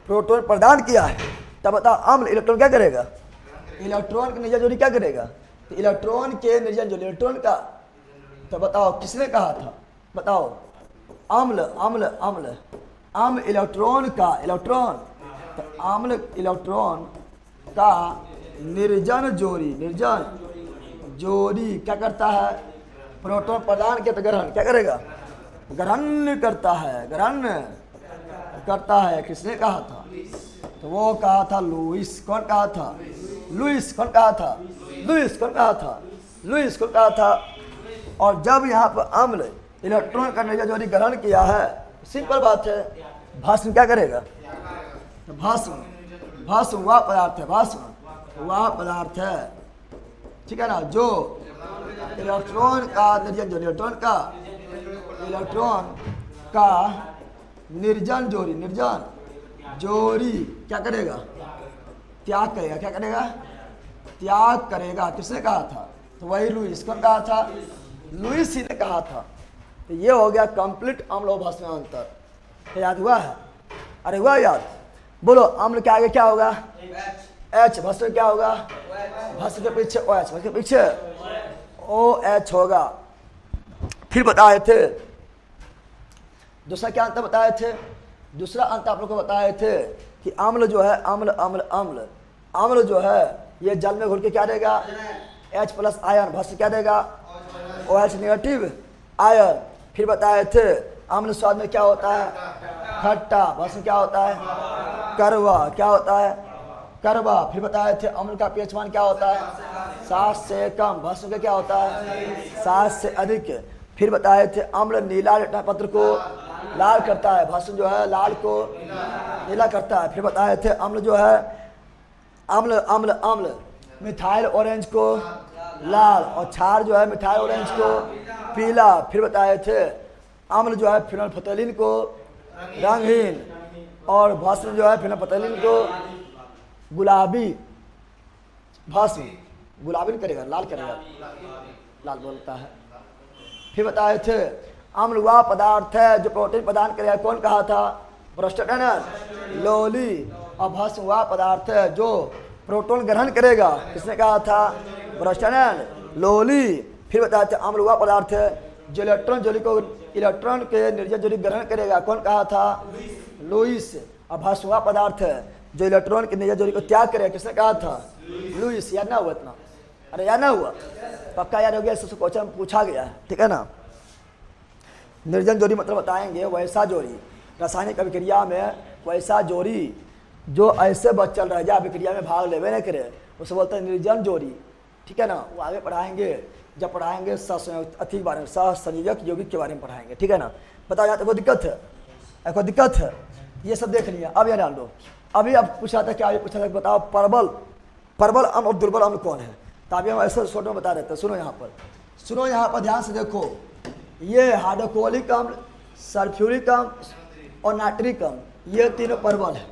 प्रोटॉन प्रदान किया है तब बताओ अम्ल इलेक्ट्रॉन क्या करेगा, इलेक्ट्रॉन की निर्जन जोड़ी क्या करेगा, तो इलेक्ट्रॉन के निर्जन जोड़ी, इलेक्ट्रॉन का। तो बताओ किसने कहा था, बताओ। अम्ल अम्ल अम्ल अम्ल इलेक्ट्रॉन का, इलेक्ट्रॉन, तो अम्ल इलेक्ट्रॉन का निर्जन जोड़ी, निर्जन जोड़ी क्या करता है, प्रोटॉन प्रदान के तो ग्रहण क्या करेगा, ग्रहण करता है, ग्रहण करता है। किसने कहा था, तो वो कहा था लुईस। कौन कहा था, लुईस। कौन कहा था, लुईस। कौन कहा था, लुईस को कहा था। और जब यहाँ पर अम्ल इलेक्ट्रॉन का निर्जन जोड़ी ग्रहण किया है, सिंपल बात है, भस्म क्या करेगा, तो भस्म वह पदार्थ है, भस्म वह पदार्थ है, ठीक है ना, जो इलेक्ट्रॉन का निर्जन जोड़ी, इलेक्ट्रॉन का निर्जन जोड़ी, निर्जन जोड़ी क्या करेगा, त्याग करेगा। क्या करेगा, त्याग करेगा। किसने कहा था, तो वही लुईस। कौन कहा था, लुईस ही ने कहा था। तो ये हो गया कंप्लीट अम्ल और भस्म में अंतर। याद हुआ है, अरे हुआ याद, बोलो। अम्ल के आगे क्या होगा, H। भस्म क्या होगा, भस्म के पीछे OH, भस्म के पीछे OH होगा। फिर बताए थे दूसरा क्या अंतर बताए थे, दूसरा अंतर आप लोग को बताए थे कि अम्ल जो है, अम्ल जो है ये जल में घुल के क्या देगा, H+ आयन। भस्म क्या देगा, OH- आयन। फिर बताए थे अम्ल स्वाद में क्या होता है, खट्टा। भस्म क्या होता है, कड़वा। क्या होता है, कड़वा। फिर बताए थे अम्ल का pH मान क्या होता है, 7 से कम। भस्म का क्या होता है, 7 से अधिक। फिर बताए थे अम्ल नीला रेतन पत्र को लाल करता है, भस्म जो है लाल को नीला करता है। फिर बताए थे अम्ल जो है, अम्ल मिथाइल ऑरेंज को लाल, और क्षार जो है मिथाइल ऑरेंज को पीला। फिर बताए थे अम्ल जो है फिनोल्फथलीन को रंगहीन, और भस्म जो है फिनोल्फथलीन को गुलाबी भस्म, गुलाबी नहीं करेगा, लाल करेगा, लाल बोलता है। फिर बताए थे अम्ल वह पदार्थ है जो प्रोटीन प्रदान करेगा, कौन कहा था? प्रोस्टेटानस लोली। और भस्म वह पदार्थ है जो प्रोटॉन ग्रहण करेगा, किसने कहा था? प्रोस्टेटानस लोली। फिर बताए थे अम्ल वह पदार्थ है जो इलेक्ट्रॉन के निर्जन जोड़ी ग्रहण करेगा, कौन कहा था? लुईस। और भस्म वह पदार्थ है जो इलेक्ट्रॉन के निर्जन जोड़ी को त्याग करेगा, किसने कहा था? लुईस। याद ना हुआ इतना? अरे याद ना हुआ? पक्का याद हो गया, इससे क्वेश्चन पूछा गया है, ठीक है ना। निर्जन जोड़ी मतलब बताएंगे वैसा जोड़ी रासायनिक अभिक्रिया में, वैसा जोड़ी जो ऐसे बचल रह जाए, अभिक्रिया में भाग लेवे न करे, उसे बोलते हैं निर्जन जोड़ी, ठीक है ना। वो आगे पढ़ाएंगे, जब पढ़ाएंगे सहसंयोजक के बारे में, सहसंयोजक यौगिक के बारे में पढ़ाएंगे, ठीक है ना। बताया जाता है कोई दिक्कत है? कोई दिक्कत है? ये सब देख लिया। अब ये डाल दो। अभी अब पूछा था क्या? पूछा था बताओ प्रबल अम्ल और दुर्बल अम्ल कौन है? तो अभी हम ऐसे शॉर्ट में बता देते हैं। सुनो यहाँ पर, सुनो यहाँ पर ध्यान से देखो। ये हाइड्रोक्लोरिक अम्ल, सल्फ्यूरिक अम्ल और नाइट्रिक अम्ल, ये तीनों प्रबल है।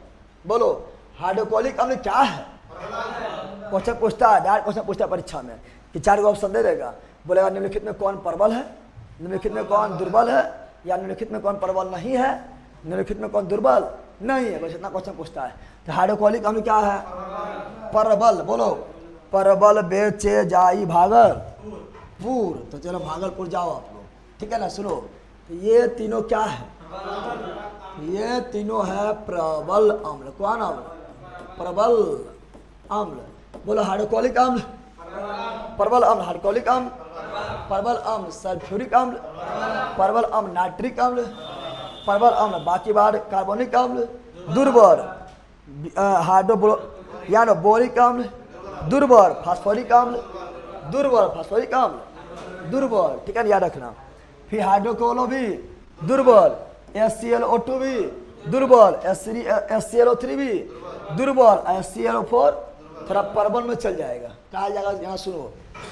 बोलो हाइड्रोक्लोरिक अम्ल क्या है? क्वेश्चन पूछता है, डायरेक्ट क्वेश्चन पूछता है परीक्षा में कि 4 गो ऑप्शन दे देगा, बोलेगा निम्नलिखित में कौन प्रबल है, निम्नलिखित में कौन दुर्बल है, या निम्नलिखित में कौन प्रबल नहीं है, निम्नलिखित में कौन दुर्बल नहीं है, बस इतना क्वेश्चन पूछता है। तो हाइड्रोक्लोरिक अम्ल क्या है? प्रबल। बोलो परबल बेचे जाई भागलपुर। तो चलो भागलपुर जाओ आप लोग, ठीक है ना। सुनो, तो ये तीनों क्या है? ये तीनों है प्रबल अम्ल। कौन अम्ल? प्रबल अम्ल। बोलो हाइड्रोक्लोरिक अम्ल, प्रबल अम्ल हाइड्रोक्लोरिक अम्ल, प्रबल अम्ल सल्फ्यूरिक अम्ल, प्रबल अम्ल नाइट्रिक अम्ल, प्रबल अम्ल बाकी बार कार्बोनिक अम्ल, दुर्बल बोरिक अम्ल, दुर्बल फास्फोरिक अम्ल, दुर्बल फास्फोरिक अम्ल, दुर्बल, ठीक है, याद रखना। फिर हाइड्रोक्लोरो भी दुर्बल, HClO2 भी दुर्बल, HClO3 भी दुर्बल, HClO4 थोड़ा प्रबल में चल जाएगा। कहा जाएगा? यहाँ सुनो,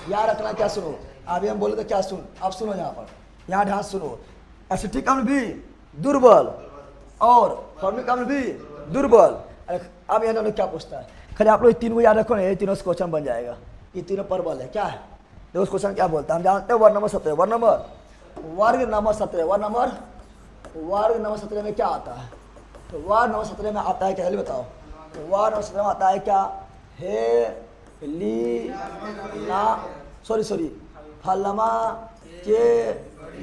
याद रखना। क्या सुनो? अभी हम बोले तो क्या सुन, अब सुनो यहाँ पर, यहाँ ध्यान सुनो। एसिटिक अम्ल भी दुर्बल और फॉर्मिक अम्ल भी दुर्बल। अब यहाँ क्या पूछता है? खाली आप लोग 3 को याद रखो ना, ये तीनों से क्वेश्चन बन जाएगा। ये तीनों प्रबल है, क्या है? देखो क्वेश्चन क्या बोलता है, हम जानते हैं। वर्ग नंबर 17, वर्ग नंबर 17 में क्या आता है? तो वर्ग नंबर 17 में आता है क्या? जल्दी बताओ। तो वर्ग नंबर 17 में आता है क्या? फलमा के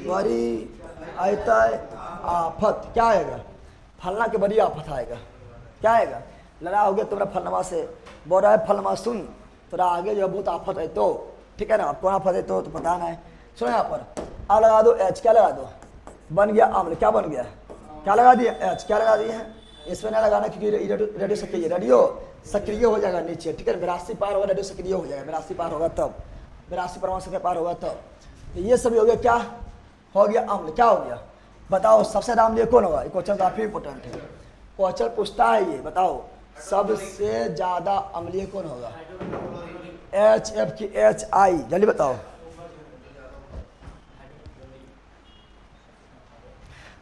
बड़ी आफत। क्या आएगा? फलना के बड़ी आफत आएगा। क्या आएगा? लड़ा हो गया तुम्हारा फलनमा से, बोल रहा है फलमा सुन, थोड़ा आगे जो बहुत आफत है तो, ठीक है ना। कौन आफत है तो पता ना है। सुनो यहाँ पर, अब लगा दो H। क्या लगा दो? बन गया अम्ल। क्या बन गया? क्या लगा दिया? H। क्या लगा दिए हैं? इसमें ना लगाना क्योंकि रेडियो सक्रिय हो जाएगा नीचे, ठीक है। 82 पार होगा, रेडियो सक्रिय हो जाएगा। 82 पार होगा तब, 82 परमाणु संख्या पार होगा तब। तो ये सब हो गया, क्या हो गया? अम्ल। क्या हो गया? बताओ सबसे ज्यादा अम्लीय कौन होगा? ये क्वेश्चन काफी इंपोर्टेंट है, क्वेश्चन पूछता है ये। बताओ सबसे ज्यादा अम्लीय कौन होगा? HF की HI, जल्दी बताओ।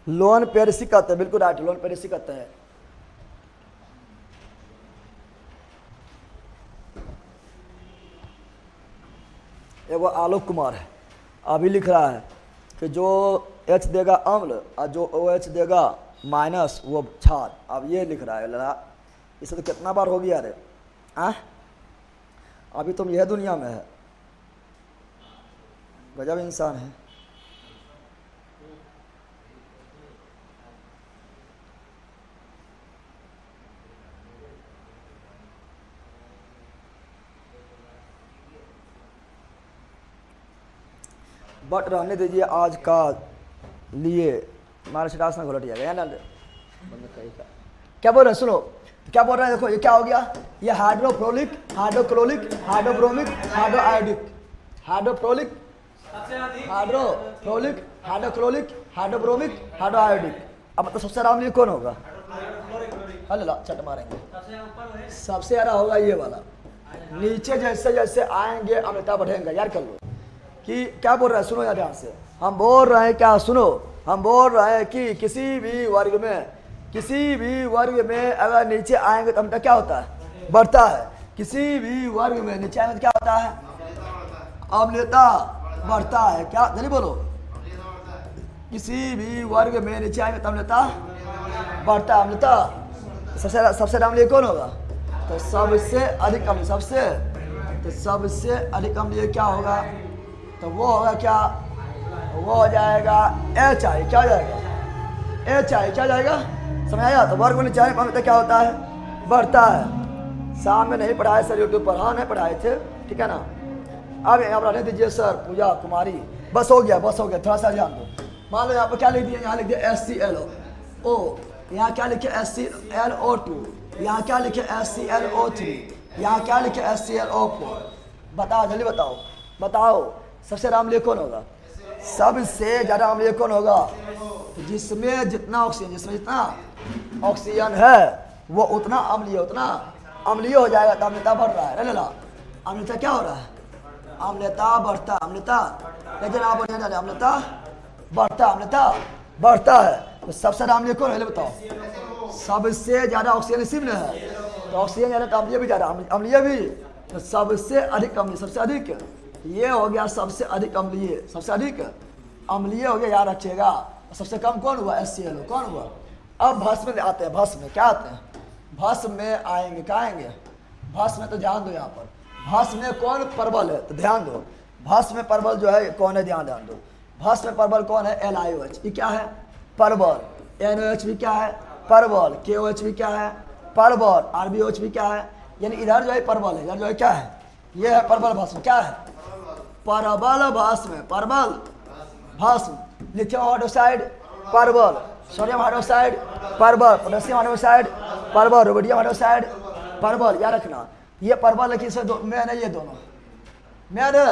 लोन पेरिसिक कहते हैं, बिल्कुल राइट, लोन पेरिसिक कहते हैं। एगो आलोक कुमार है, अभी लिख रहा है कि जो H देगा अम्ल और जो OH देगा माइनस वो क्षार। अब ये लिख रहा है लड़ा, इसे तो कितना बार हो गया रे? अभी तुम यह दुनिया में है, गजब इंसान है। बट रहने दीजिए आज का लिए, हमारे से ना घोलट जाएगा ना। क्या बोल रहे हैं? सुनो क्या बोल रहे हैं, देखो ये क्या हो गया? ये hydrofluoric, hydrochloric, hydrobromic, hydroiodic, hydrofluoric, hydrofluoric, hydrochloric, hydrobromic, hydroiodic. अब तो सबसे आराम कौन होगा? अल्लाह चट मारेंगे। सबसे ज्यादा होगा ये वाला। नीचे जैसे जैसे आएंगे अम्लता बढ़ेगा। यार कर लो कि क्या बोल रहा है, सुनो यार ध्यान से। हम बोल रहे हैं क्या? सुनो, हम बोल रहे हैं कि किसी भी वर्ग में अगर नीचे आएंगे तो अम्लता क्या होता है? बढ़ता है। किसी भी वर्ग में निश्चय में क्या होता है? अम्लीयता बढ़ता है। क्या जल्दी बोलो? किसी भी वर्ग में निश्चय में अम्लीयता बढ़ता है। अम्लीयता सबसे अम्लीय कौन होगा? तो सबसे अधिक अम्लीय सबसे अधिक अम्लीय क्या होगा? तो वो होगा क्या? वो हो जाएगा HI। क्या हो जाएगा? HI क्या जाएगा? समझ आया? तो वर्ग में निश्चय में अम्लीयता क्या होता है? बढ़ता है। शाम में नहीं पढ़ाए सर यूट्यूब पर? हाँ नहीं पढ़ाए थे, ठीक है ना। अब यहाँ पर रहने दीजिए सर पूजा कुमारी। बस हो गया थोड़ा सा ध्यान दो। मान लो यहाँ पर क्या लिख दिया? यहाँ लिख दिया SClO। यहाँ क्या लिखे? SClO2। यहाँ क्या लिखे? SClO3। यहाँ क्या लिखे? SClO4। बताओ जल्दी बताओ सबसे अम्लीय कौन होगा? सबसे ज़्यादा अम्लीय कौन होगा? जिसमें जितना ऑक्सीजन है वो उतना अम्लीय हो जाएगा। तो अम्लता बढ़ रहा है ना? अम्लता क्या हो रहा है? अम्लता बढ़ता लेकिन आप अम्लता बढ़ता है। तो सबसे ज़्यादा अम्लीय कौन है? बताओ। सबसे ज़्यादा ऑक्सीजन इसी में है, तो ऑक्सीजन ज़्यादा तो अम्लीय भी ज़्यादा, अम्लीय भी। तो सबसे अधिक अम्लीय, सबसे अधिक ये हो गया सबसे अधिक अम्लीय हो गया, याद रखिएगा। सबसे कम कौन हुआ? HClO। कौन हुआ? अब भस्म में आते हैं। भस्म में क्या आते हैं? भस्म में आएंगे, क्या आएंगे? भस्म में तो ध्यान दो, यहाँ पर भस्म में कौन प्रबल है? तो ध्यान दो, भस्म में प्रबल जो है कौन है? ध्यान दो। भस्म में प्रबल कौन है? LiOH। ये क्या है? प्रबल। NOH भी क्या है? प्रबल। KOH भी क्या है? प्रबल। RbOH भी क्या है? यानी इधर जो है प्रबल है, इधर जो है क्या है? ये है प्रबल भस्म। क्या है? प्रबल भस्म। लिथियम हाइड्रोक्साइड प्रबल, सोडियम हाइड्रोक्साइड प्रबल, पोटेशियम हाइड्रोक्साइड प्रबल, रुबिडियम हाइड्रोक्साइड प्रबल। याद रखना ये प्रबल है कि इसमें मेन है, ये दोनों मेन है।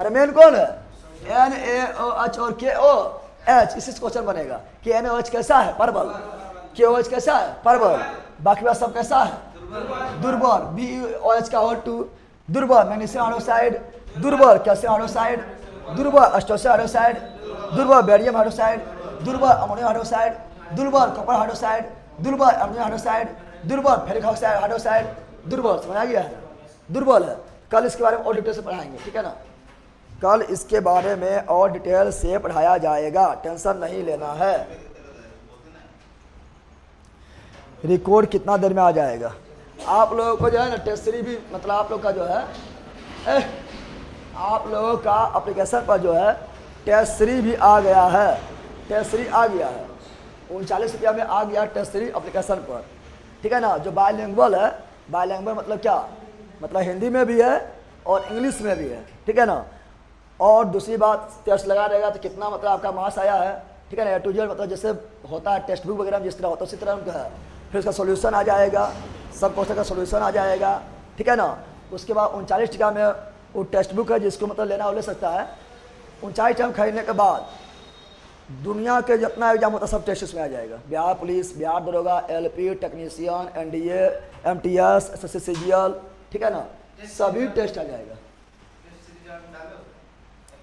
अरे मेन कौन है? NaOH और KOH। इसी से क्वेश्चन बनेगा कि NaOH कैसा है? प्रबल। KOH कैसा है? प्रबल। बाकी बात सब कैसा है? दुर्बल। BeOH का O2 दुर्बल। मैग्नीशियम हाइड्रोक्साइड दुर्बल। कैल्शियम हाइड्रोक्साइड दुर्बल। अस्टोसियम हाइड्रोक्साइड दुर्बल। बेरियम हाइड्रोक्साइड दुर्बल। अमोनियम हाइड्रोक्साइड दुर्बल। कॉपर हाइड्रोक्साइड दुर्बल। अमोनियम हाइड्रोक्साइड दुर्बल। फेरिक हाइड्रोक्साइड दुर्बल। समझ आ गया है? दुर्बल है। कल इसके बारे में और डिटेल से पढ़ाएंगे, ठीक है ना? कल इसके बारे में और डिटेल से पढ़ाया जाएगा, टेंशन नहीं लेना है। रिकॉर्ड कितना देर में आ जाएगा? आप लोगों को जो है ना टेस्ट सीरीज भी, मतलब आप लोग का जो है आप लोगों का एप्लीकेशन पर जो है टेस्ट सीरीज भी आ गया है। टेस्ट सीरीज आ गया है, 39 रुपया में आ गया टेस्ट सीरीज एप्लीकेशन पर, ठीक है ना? जो बायलैंग्वेज है, बायलैंग्वेज मतलब क्या? मतलब हिंदी में भी है और इंग्लिश में भी है, ठीक है ना? और दूसरी बात, टेस्ट लगा रहेगा तो कितना मतलब आपका मार्क्स आया है, ठीक है ना? A to Z मतलब जैसे होता है टेक्स्ट बुक वगैरह में जिस तरह होता है उसी तरह उनका है। फिर उसका सोल्यूशन आ जाएगा, सब क्वेश्चन का सोल्यूशन आ जाएगा, ठीक है ना? उसके बाद 39 टका में वो टेक्स्ट बुक है, जिसको मतलब लेना वो ले सकता है। 39 टका खरीदने के बाद दुनिया के जितना एग्जाम होता है सब टेस्ट उसमें आ जाएगा। बिहार पुलिस, बिहार दरोगा, LP, technician, NDA, MTS, SSC CGL, ठीक है ना? सभी टेस्ट आ जाएगा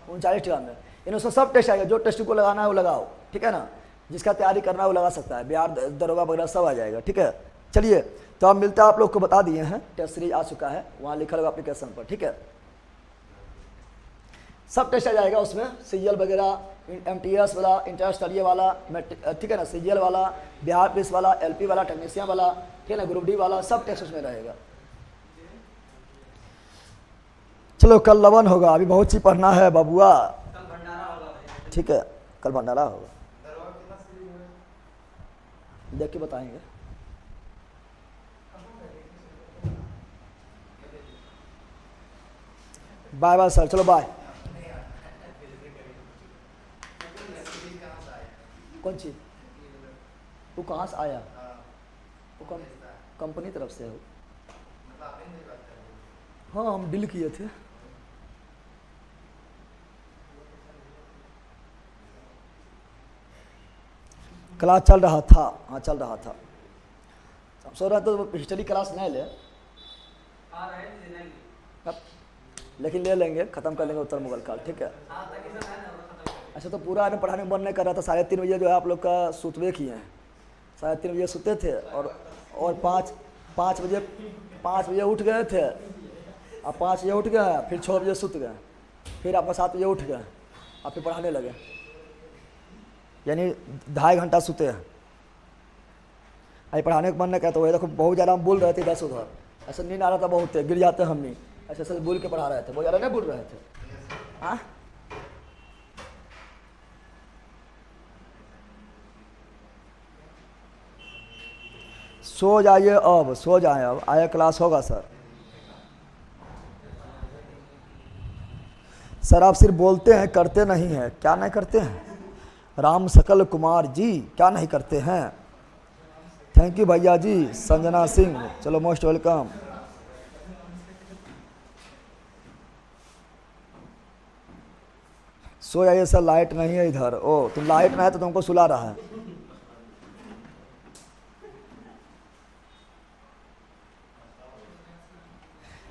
39 टका में। इन उसमें सब टेस्ट आएगा, जो टेस्ट को लगाना है वो लगाओ, ठीक है ना? जिसका तैयारी करना है वो लगा सकता है। बिहार दरोगा वगैरह सब आ जाएगा, ठीक है? चलिए, तो हम मिलते हैं, आप लोग को बता दिए हैं टेस्ट सीरीज आ चुका है, वहाँ लिखा होगा एप्लीकेशन पर, ठीक है? सब टेस्ट आ जाएगा उसमें, CGL वगैरह, MTS वाला, इंटरस्टडीय वाला, ठीक है ना? CGL वाला, बिहार पुलिस वाला, LP वाला, टेक्नीशियन वाला, ठीक है ना? ग्रुप D वाला, सब टेस्ट उसमें रहेगा। चलो कल लवन होगा, अभी बहुत चीज पढ़ना है बबुआ, ठीक है? कल भंडारा होगा, देख के बताएंगे। बाय बाय सर, चलो बाय। कौन चीज? वो कहाँ से आया? वो कंपनी तरफ से हो? हाँ, हम डील किए थे। क्लास चल रहा था, हाँ चल रहा था। हम सोच रहे तो हिस्ट्री क्लास नहीं ले, लेकिन ले लेंगे, ख़त्म कर लेंगे उत्तर मुगल काल, ठीक है? अच्छा, तो पूरा आदमी पढ़ाने में मन नहीं कर रहा था। 3:30 बजे जो है आप लोग का सुतवे किए हैं, 3:30 बजे सुते थे और 5 बजे 5 बजे उठ गए थे, अब 5 बजे उठ गए, फिर 6 बजे सुत गए, फिर आपका 7 बजे उठ गए, आप फिर पढ़ाने लगे, यानी 2.5 घंटा सोते हैं। अभी पढ़ाने का मन नहीं कहता, वही देखो बहुत ज़्यादा हम बोल रहे थे इधर से उधर, ऐसा नींद आ रहा था, बहुत गिर जाते हम नहीं, ऐसे ऐसे बोल के पढ़ा रहे थे, बहुत ज़्यादा नहीं बोल रहे थे। हाँ सो जाइए, अब सो जाए, अब आया क्लास होगा सर। सर आप सिर्फ बोलते हैं, करते नहीं हैं, क्या नहीं करते हैं? राम सकल कुमार जी क्या नहीं करते हैं? थैंक यू भैया जी, संजना सिंह, चलो मोस्ट वेलकम। सो जाइए सर, लाइट नहीं है इधर। ओ तुम लाइट नहीं है तो तुमको सुला रहा है।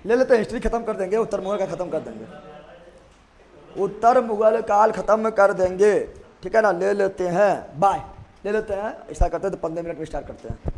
ले लेते हैं, हिस्ट्री खत्म कर देंगे, उत्तर मुगल का खत्म कर देंगे, उत्तर मुगल काल खत्म कर देंगे, ठीक है ना? ले लेते हैं, बाय, ले लेते हैं, ऐसा करते हैं तो 15 मिनट में स्टार्ट करते हैं।